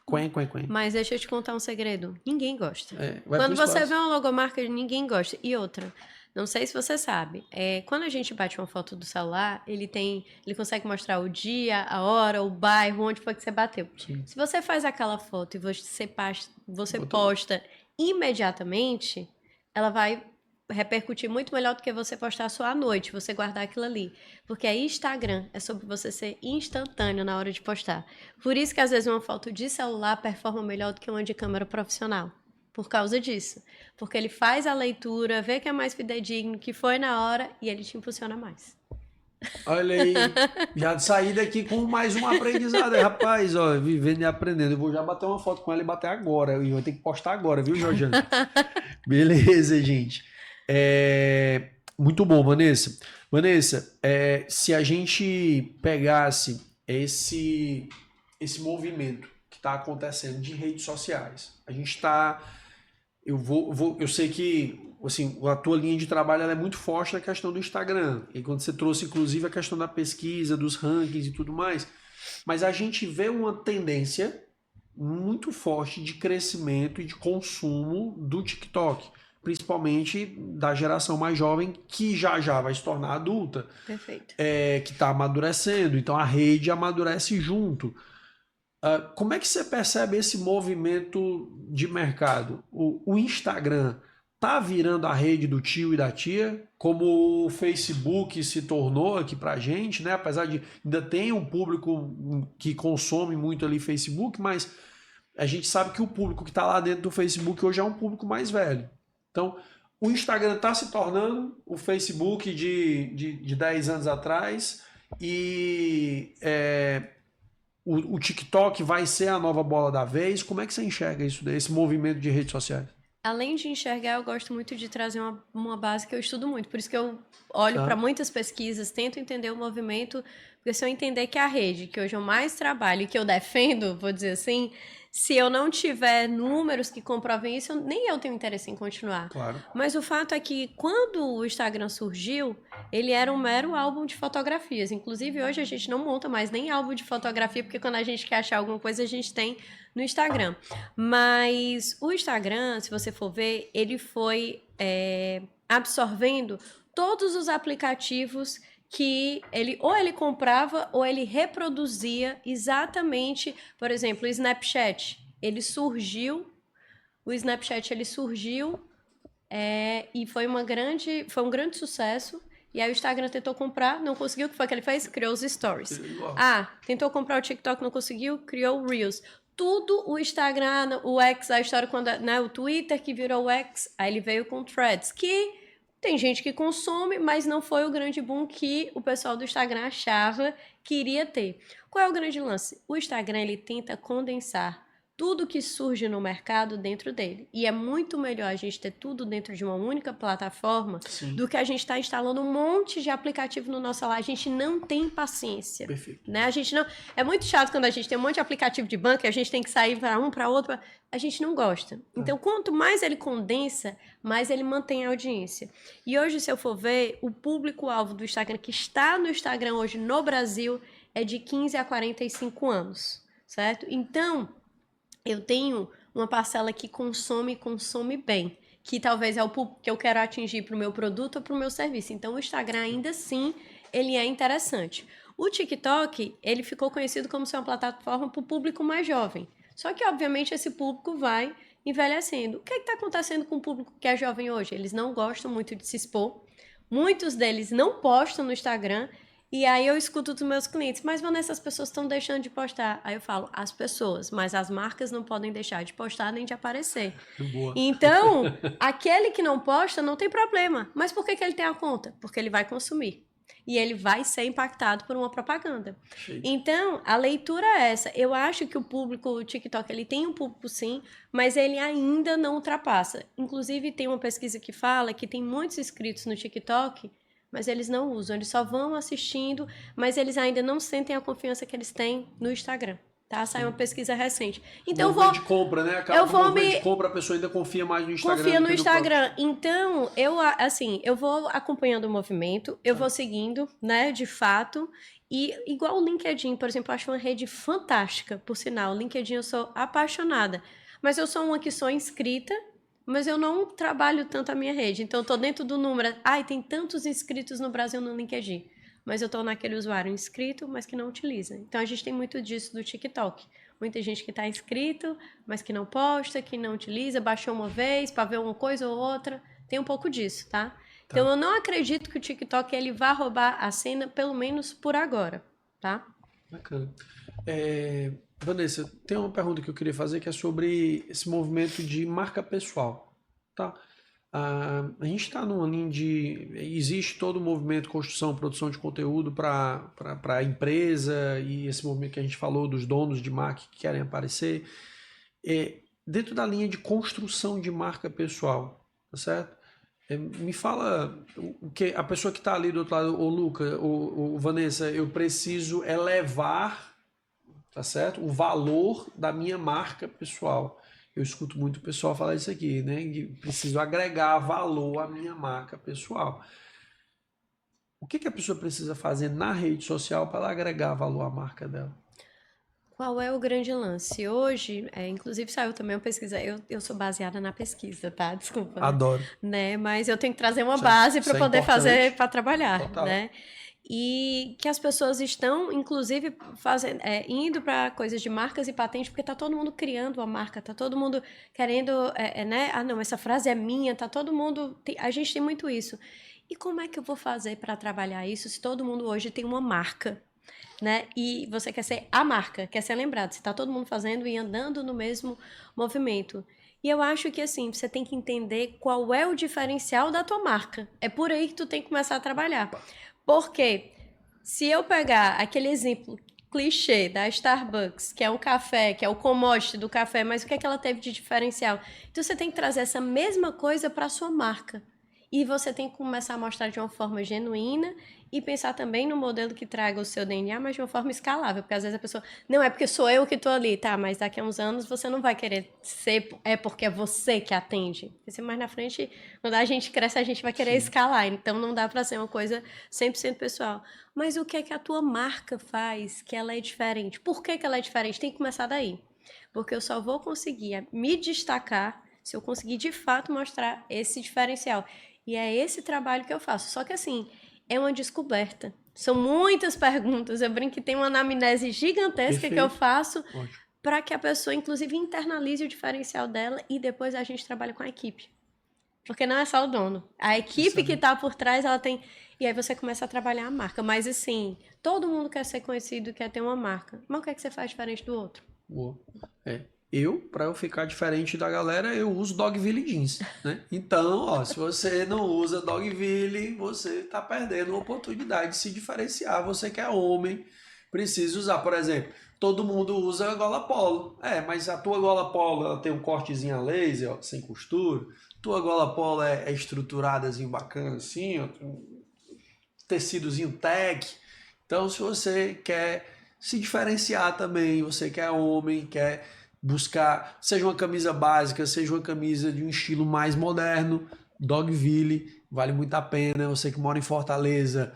Quen. Mas deixa eu te contar um segredo. Ninguém gosta. Vai Quando pro você espaço. vê uma logomarca, ninguém gosta. E outra, não sei se você sabe, quando a gente bate uma foto do celular, ele consegue mostrar o dia, a hora, o bairro, onde foi que você bateu. Sim. Se você faz aquela foto e você posta imediatamente, ela vai repercutir muito melhor do que você postar só à noite, você guardar aquilo ali. Porque aí Instagram é sobre você ser instantâneo na hora de postar. Por isso que às vezes uma foto de celular performa melhor do que uma de câmera profissional. Por causa disso. Porque ele faz a leitura, vê que é mais fidedigno, que foi na hora e ele te impulsiona mais. Olha aí, já saí daqui com mais um aprendizado. Rapaz, ó, vivendo e aprendendo. Eu vou já bater uma foto com ela e bater agora. E vou ter que postar agora, viu, Georgiana? Beleza, gente. Muito bom, Vanessa. Vanessa, se a gente pegasse esse movimento que está acontecendo de redes sociais, a gente está... Eu sei que assim, a tua linha de trabalho ela é muito forte na questão do Instagram. E quando você trouxe, inclusive, a questão da pesquisa, dos rankings e tudo mais. Mas a gente vê uma tendência muito forte de crescimento e de consumo do TikTok. Principalmente da geração mais jovem, que já vai se tornar adulta. Perfeito. Que está amadurecendo. Então a rede amadurece junto. Como é que você percebe esse movimento de mercado? O Instagram tá virando a rede do tio e da tia, como o Facebook se tornou aqui pra gente, né? Apesar de ainda tem um público que consome muito ali Facebook, mas a gente sabe que o público que está lá dentro do Facebook hoje é um público mais velho. Então, o Instagram está se tornando o Facebook de 10 anos atrás e o TikTok vai ser a nova bola da vez. Como é que você enxerga isso, esse movimento de redes sociais? Além de enxergar, eu gosto muito de trazer uma base que eu estudo muito. Por isso que eu olho para muitas pesquisas, tento entender o movimento, porque se eu entender que a rede, que hoje eu mais trabalho e que eu defendo, vou dizer assim, se eu não tiver números que comprovem isso, nem eu tenho interesse em continuar. Claro. Mas o fato é que quando o Instagram surgiu, ele era um mero álbum de fotografias. Inclusive, hoje a gente não monta mais nem álbum de fotografia, porque quando a gente quer achar alguma coisa, a gente tem no Instagram. Mas o Instagram, se você for ver, ele foi absorvendo todos os aplicativos que ele comprava ou ele reproduzia exatamente. Por exemplo, o Snapchat, o Snapchat surgiu e foi um grande sucesso. E aí o Instagram tentou comprar, não conseguiu, o que foi que ele fez? Criou os Stories. Tentou comprar o TikTok, não conseguiu, criou o Reels. Tudo o Instagram, o X, a história quando, né, o Twitter que virou o X, aí ele veio com Threads, que tem gente que consome, mas não foi o grande boom que o pessoal do Instagram achava que iria ter. Qual é o grande lance? O Instagram, ele tenta condensar tudo que surge no mercado dentro dele. E é muito melhor a gente ter tudo dentro de uma única plataforma do que a gente estar instalando um monte de aplicativo no nosso celular. A gente não tem paciência. Perfeito. Né? A gente não... É muito chato quando a gente tem um monte de aplicativo de banco e a gente tem que sair para um, para outro. A gente não gosta. Então, quanto mais ele condensa, mais ele mantém a audiência. E hoje, se eu for ver, o público-alvo do Instagram, que está no Instagram hoje no Brasil, é de 15 a 45 anos. Certo? Então, eu tenho uma parcela que consome bem, que talvez é o público que eu quero atingir para o meu produto ou para o meu serviço. Então, o Instagram, ainda assim, ele é interessante. O TikTok, ele ficou conhecido como ser uma plataforma para o público mais jovem. Só que, obviamente, esse público vai envelhecendo. O que está acontecendo com o público que é jovem hoje? Eles não gostam muito de se expor. Muitos deles não postam no Instagram. E aí eu escuto dos meus clientes, mas Vanessa, as pessoas estão deixando de postar. Aí eu falo, as pessoas, mas as marcas não podem deixar de postar nem de aparecer. Boa. Então, aquele que não posta não tem problema. Mas por que ele tem a conta? Porque ele vai consumir. E ele vai ser impactado por uma propaganda. Então, a leitura é essa. Eu acho que o TikTok, ele tem um público sim, mas ele ainda não ultrapassa. Inclusive, tem uma pesquisa que fala que tem muitos inscritos no TikTok, mas eles não usam, eles só vão assistindo, mas eles ainda não sentem a confiança que eles têm no Instagram, tá? Saiu uma pesquisa recente. Então o movimento de compra, né? Acaba que o movimento de compra, a pessoa ainda confia mais no Instagram. Confia no Instagram. Então, eu vou acompanhando o movimento, eu vou seguindo, né, de fato, e igual o LinkedIn, por exemplo, eu acho uma rede fantástica, por sinal, o LinkedIn eu sou apaixonada, mas eu sou uma que sou inscrita, mas eu não trabalho tanto a minha rede. Então, eu estou dentro do número. Tem tantos inscritos no Brasil no LinkedIn. Mas eu estou naquele usuário inscrito, mas que não utiliza. Então, a gente tem muito disso do TikTok. Muita gente que está inscrito, mas que não posta, que não utiliza, baixou uma vez para ver uma coisa ou outra. Tem um pouco disso, tá? Então, eu não acredito que o TikTok ele vá roubar a cena, pelo menos por agora, tá? Bacana. Vanessa, tem uma pergunta que eu queria fazer que é sobre esse movimento de marca pessoal, tá? A gente está numa linha existe todo o movimento de construção, produção de conteúdo para a empresa e esse movimento que a gente falou dos donos de marca que querem aparecer. Dentro da linha de construção de marca pessoal, tá certo? Me fala o que a pessoa que está ali do outro lado, ô Luca, ô Vanessa, eu preciso elevar, tá certo? O valor da minha marca pessoal. Eu escuto muito o pessoal falar isso aqui, né? Que preciso agregar valor à minha marca pessoal. O que a pessoa precisa fazer na rede social para ela agregar valor à marca dela? Qual é o grande lance? Hoje, inclusive saiu também uma pesquisa, eu sou baseada na pesquisa, tá? Desculpa. Adoro. Né? Mas eu tenho que trazer uma base para poder fazer, para trabalhar, total, né? e que as pessoas estão, inclusive, indo para coisas de marcas e patentes, porque tá todo mundo criando uma marca, tá todo mundo querendo, né? Ah, não, essa frase é minha, tá todo mundo... a gente tem muito isso. E como é que eu vou fazer para trabalhar isso se todo mundo hoje tem uma marca, né? E você quer ser a marca, quer ser lembrado, se tá todo mundo fazendo e andando no mesmo movimento. E eu acho que, assim, você tem que entender qual é o diferencial da tua marca. É por aí que tu tem que começar a trabalhar. Porque se eu pegar aquele exemplo clichê da Starbucks, que é o café, que é o commodity do café, mas o que é que ela teve de diferencial? Então você tem que trazer essa mesma coisa para a sua marca. E você tem que começar a mostrar de uma forma genuína e pensar também no modelo que traga o seu DNA, mas de uma forma escalável. Porque às vezes a pessoa, não, é porque sou eu que estou ali, tá? Mas daqui a uns anos você não vai querer ser, é porque é você que atende. Porque mais na frente, quando a gente cresce, a gente vai querer escalar. Então não dá para ser uma coisa 100% pessoal. Mas o que é que a tua marca faz que ela é diferente? Por que ela é diferente? Tem que começar daí. Porque eu só vou conseguir me destacar se eu conseguir de fato mostrar esse diferencial. E é esse trabalho que eu faço. Só que assim, é uma descoberta. São muitas perguntas. Eu brinco que tem uma anamnese gigantesca Perfeito. Que eu faço para que a pessoa, inclusive, internalize o diferencial dela e depois a gente trabalha com a equipe. Porque não é só o dono. A equipe que está por trás, ela tem... E aí você começa a trabalhar a marca. Mas assim, todo mundo quer ser conhecido, quer ter uma marca. Mas o que é que você faz diferente do outro? Para eu ficar diferente da galera, eu uso Dogville Jeans, né? Então, ó, se você não usa Dogville, você tá perdendo a oportunidade de se diferenciar. Você que é homem, precisa usar. Por exemplo, todo mundo usa a gola polo. Mas a tua gola polo, ela tem um cortezinho a laser, ó, sem costura. Tua gola polo é estruturadazinho bacana assim, ó, tecidozinho tech. Então, se você quer se diferenciar também, você que é homem, quer buscar, seja uma camisa básica, seja uma camisa de um estilo mais moderno, Dogville vale muito a pena. Você que mora em Fortaleza,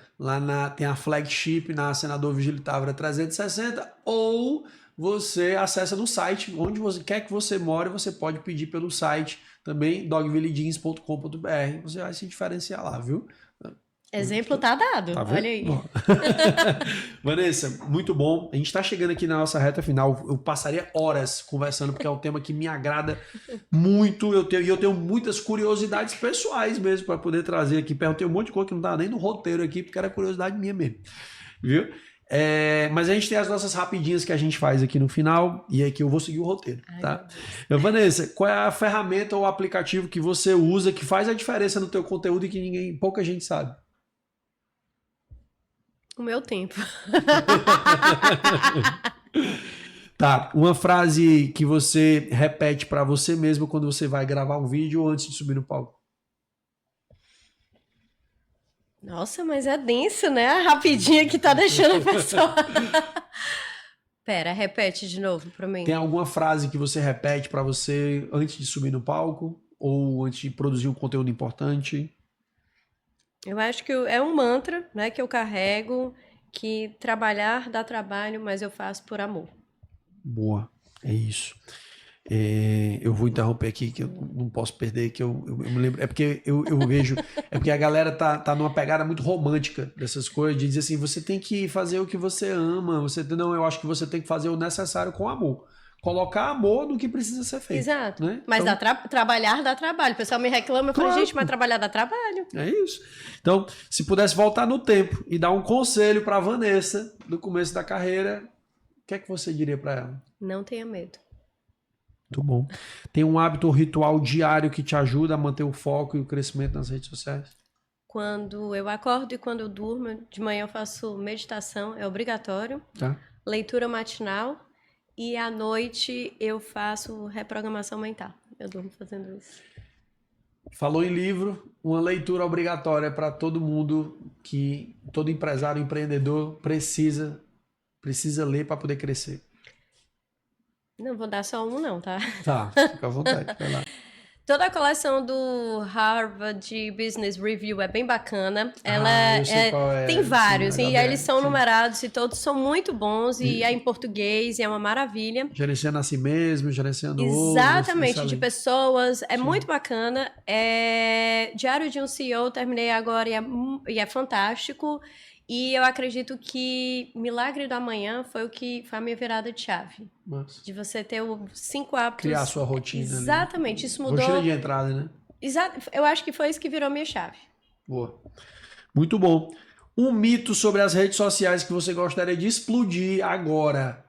tem a flagship na Senador Vigílio Távora 360, ou você acessa no site, onde você quer que você more, você pode pedir pelo site também, dogvillejeans.com.br, você vai se diferenciar lá, viu? Exemplo tá dado, tá olha aí. Vanessa, muito bom. A gente tá chegando aqui na nossa reta final. Eu passaria horas conversando, porque é um tema que me agrada muito. Eu tenho muitas curiosidades pessoais mesmo para poder trazer aqui. Perguntei um monte de coisa que não tá nem no roteiro aqui, porque era curiosidade minha mesmo. Viu? Mas a gente tem as nossas rapidinhas que a gente faz aqui no final, e aqui eu vou seguir o roteiro, tá? Vanessa, qual é a ferramenta ou aplicativo que você usa que faz a diferença no teu conteúdo e que pouca gente sabe? O meu tempo. Tá, uma frase que você repete para você mesmo quando você vai gravar um vídeo ou antes de subir no palco. Nossa, mas é denso, né? Rapidinho que tá deixando a pessoa... Pera, repete de novo para mim. Tem alguma frase que você repete para você antes de subir no palco ou antes de produzir um conteúdo importante? Eu acho que é um mantra, né, que eu carrego, que trabalhar dá trabalho, mas eu faço por amor. Boa, é isso. Eu vou interromper aqui, que eu não posso perder, que eu me lembro. É porque eu vejo. É porque a galera tá numa pegada muito romântica dessas coisas, de dizer assim: você tem que fazer o que você ama. Não, eu acho que você tem que fazer o necessário com amor. Colocar amor no que precisa ser feito. Exato. Né? Mas então, trabalhar dá trabalho. O pessoal me reclama, eu falo, gente, mas trabalhar dá trabalho. É isso. Então, se pudesse voltar no tempo e dar um conselho para Vanessa no começo da carreira, o que é que você diria para ela? Não tenha medo. Muito bom. Tem um hábito ou ritual diário que te ajuda a manter o foco e o crescimento nas redes sociais? Quando eu acordo e quando eu durmo, de manhã eu faço meditação, é obrigatório. Tá. Leitura matinal. E à noite eu faço reprogramação mental. Eu durmo fazendo isso. Falou em livro, uma leitura obrigatória para todo mundo, todo empresário, empreendedor precisa ler para poder crescer. Não vou dar só um não, tá? Tá, fica à vontade, vai lá. Toda a coleção do Harvard Business Review é bem bacana. Ela tem vários, sim, e eles são numerados e todos são muito bons, e é em português, e é uma maravilha. Gerenciando a si mesmo, gerenciando Exatamente, de pessoas, é muito bacana. Diário de um CEO, terminei agora e é fantástico. E eu acredito que Milagre do Amanhã foi a minha virada de chave. Massa. De você ter os 5 hábitos. Criar a sua rotina. Exatamente, isso mudou. Rotina de entrada, né? Eu acho que foi isso que virou minha chave. Boa. Muito bom. Um mito sobre as redes sociais que você gostaria de explodir agora.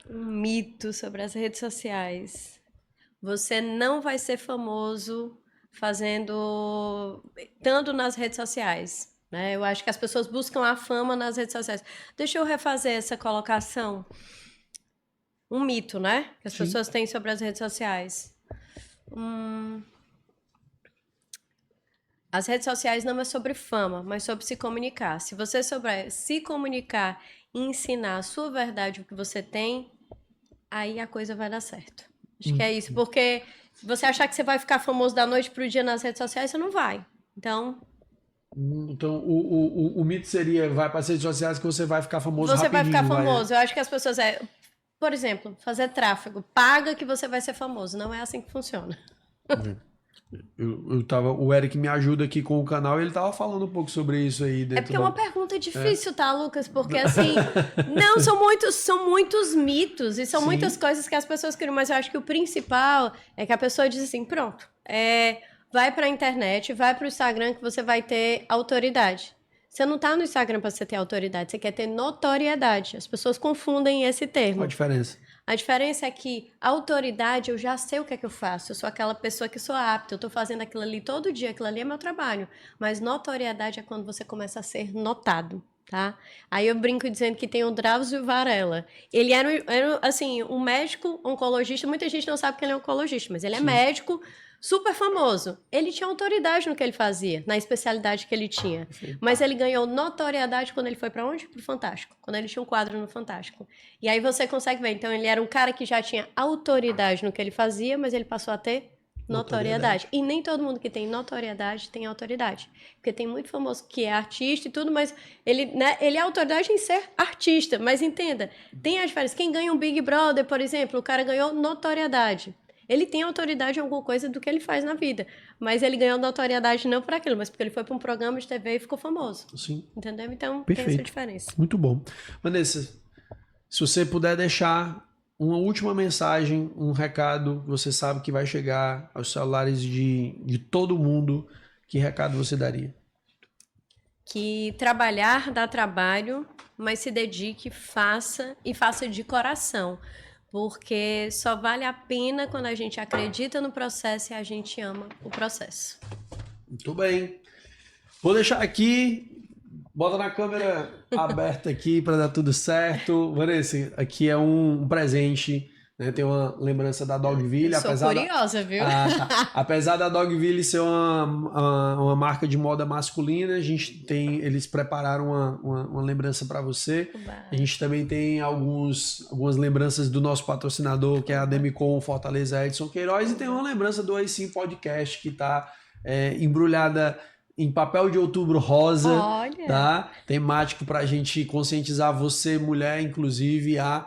Um mito sobre as redes sociais. Você não vai ser famoso estando nas redes sociais, né? Eu acho que as pessoas buscam a fama nas redes sociais. Deixa eu refazer essa colocação. Um mito, né? Que as pessoas têm sobre as redes sociais. As redes sociais não é sobre fama, mas sobre se comunicar. Se você souber se comunicar e ensinar a sua verdade, o que você tem, aí a coisa vai dar certo. Acho que é isso, porque se você achar que você vai ficar famoso da noite pro dia nas redes sociais, você não vai. Então, o mito seria, vai para as redes sociais que você vai ficar famoso você vai rapidinho. ficar famoso. Eu acho que as pessoas... Por exemplo, fazer tráfego. Paga que você vai ser famoso. Não é assim que funciona. O Eric me ajuda aqui com o canal e ele tava falando um pouco sobre isso aí. É porque é uma pergunta difícil, tá, Lucas? Porque assim, não, são muitos mitos e são muitas coisas que as pessoas criam, mas eu acho que o principal é que a pessoa diz assim, pronto, vai pra internet, vai pro Instagram que você vai ter autoridade. Você não tá no Instagram para você ter autoridade, você quer ter notoriedade. As pessoas confundem esse termo. Qual a diferença? A diferença é que autoridade, eu já sei o que é que eu faço. Eu sou aquela pessoa que sou apta. Eu estou fazendo aquilo ali todo dia. Aquilo ali é meu trabalho. Mas notoriedade é quando você começa a ser notado, tá? Aí eu brinco dizendo que tem o Drauzio Varela. Ele era assim, um médico oncologista. Muita gente não sabe que ele é oncologista, mas ele é médico super famoso. Ele tinha autoridade no que ele fazia, na especialidade que ele tinha. Mas ele ganhou notoriedade quando ele foi para onde? Pro Fantástico. Quando ele tinha um quadro no Fantástico. E aí você consegue ver. Então, ele era um cara que já tinha autoridade no que ele fazia, mas ele passou a ter notoriedade. E nem todo mundo que tem notoriedade tem autoridade. Porque tem muito famoso que é artista e tudo, mas ele é autoridade em ser artista. Mas entenda, tem a diferença. Quem ganha um Big Brother, por exemplo, o cara ganhou notoriedade. Ele tem autoridade em alguma coisa do que ele faz na vida. Mas ele ganhou notoriedade não por aquilo, mas porque ele foi para um programa de TV e ficou famoso. Sim. Entendeu? Então, Perfeito. tem essa diferença. Muito bom. Vanessa, se você puder deixar uma última mensagem, um recado que você sabe que vai chegar aos celulares de todo mundo, que recado você daria? Que trabalhar dá trabalho, mas se dedique, faça e faça de coração. Porque só vale a pena quando a gente acredita no processo e a gente ama o processo. Muito bem. Vou deixar aqui, bota na câmera aberta aqui para dar tudo certo. Vanessa, aqui é um presente, né? Tem uma lembrança da Dogville. Sou curiosa, viu? Apesar da Dogville ser uma marca de moda masculina, eles prepararam uma lembrança para você. A gente também tem algumas lembranças do nosso patrocinador, que é a Demicon Fortaleza Edson Queiroz, e tem uma lembrança do Aí Sim Podcast, que está embrulhada em papel de outubro rosa. Olha. Tá? Temático para a gente conscientizar você, mulher, inclusive, a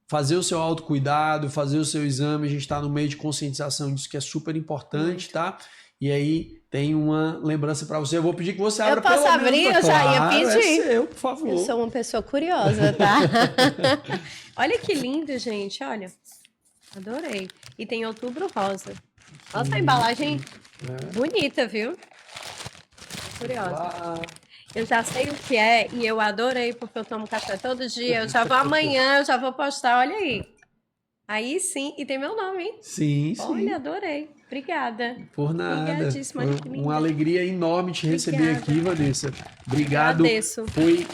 fazer o seu autocuidado, fazer o seu exame. A gente está no meio de conscientização disso, que é super importante, tá? E aí tem uma lembrança para você. Eu vou pedir que você abra. Eu posso abrir? Eu já ia pedir. É seu, por favor. Eu sou uma pessoa curiosa, tá? Olha que lindo, gente. Olha. Adorei. E tem outubro rosa. Nossa, a embalagem bonita, viu? Curiosa. Eu já sei o que é e eu adorei, porque eu tomo café todo dia. Eu já vou amanhã, eu já vou postar. Olha aí. Aí sim. E tem meu nome, hein? Sim, sim. Olha, adorei. Obrigada. Por nada. Obrigadíssima. Uma alegria enorme te receber aqui, Vanessa. Obrigado. Agradeço. Foi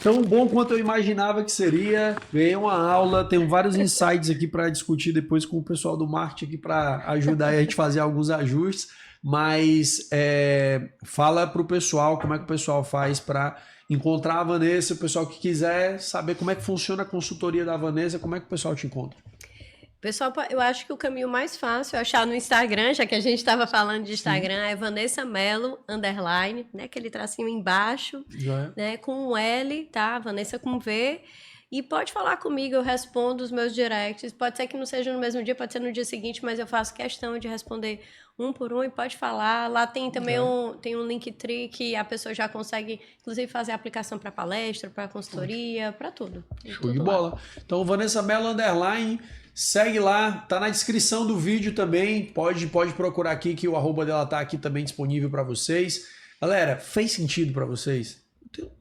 tão bom quanto eu imaginava que seria. Ganhei uma aula, tenho vários insights aqui para discutir depois com o pessoal do marketing aqui para ajudar a gente a fazer alguns ajustes. Mas fala para o pessoal como é que o pessoal faz para encontrar a Vanessa, o pessoal que quiser saber como é que funciona a consultoria da Vanessa, como é que o pessoal te encontra? Pessoal, eu acho que o caminho mais fácil é achar no Instagram, já que a gente estava falando de Instagram, é Vanessa Melo, _, né? Aquele tracinho embaixo, né? Com um L, tá? Vanessa com V. E pode falar comigo, eu respondo os meus directs. Pode ser que não seja no mesmo dia, pode ser no dia seguinte, mas eu faço questão de responder um por um e pode falar. Lá tem também tem um Linktree que a pessoa já consegue, inclusive, fazer aplicação para palestra, para consultoria, para tudo. Show de bola. Então, Vanessa Mello _, segue lá, tá na descrição do vídeo também. Pode procurar aqui que o arroba dela tá aqui também disponível para vocês. Galera, fez sentido para vocês?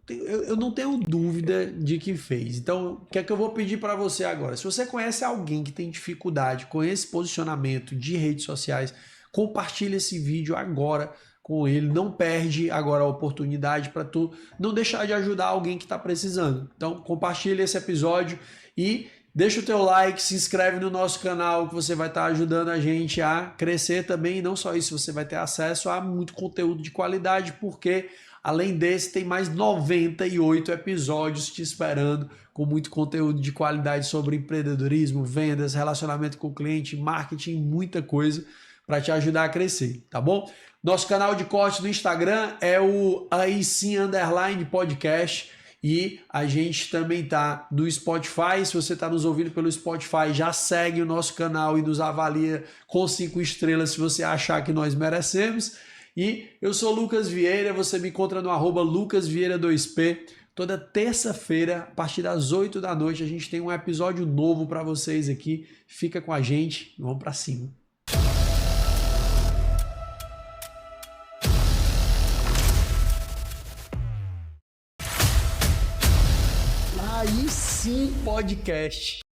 Eu não tenho dúvida de que fez. Então, o que é que eu vou pedir para você agora? Se você conhece alguém que tem dificuldade com esse posicionamento de redes sociais, compartilha esse vídeo agora com ele. Não perde agora a oportunidade para tu não deixar de ajudar alguém que está precisando. Então, compartilha esse episódio e deixa o teu like, se inscreve no nosso canal que você vai estar ajudando a gente a crescer também. E não só isso, você vai ter acesso a muito conteúdo de qualidade, porque além desse, tem mais 98 episódios te esperando com muito conteúdo de qualidade sobre empreendedorismo, vendas, relacionamento com o cliente, marketing, muita coisa para te ajudar a crescer, tá bom? Nosso canal de corte no Instagram é o @podcast e a gente também tá no Spotify. Se você está nos ouvindo pelo Spotify, já segue o nosso canal e nos avalia com 5 estrelas se você achar que nós merecemos. E eu sou Lucas Vieira, você me encontra no @lucasvieira2p. Toda terça-feira, a partir das 8 da noite, a gente tem um episódio novo para vocês aqui. Fica com a gente, vamos para cima. Aí sim, podcast.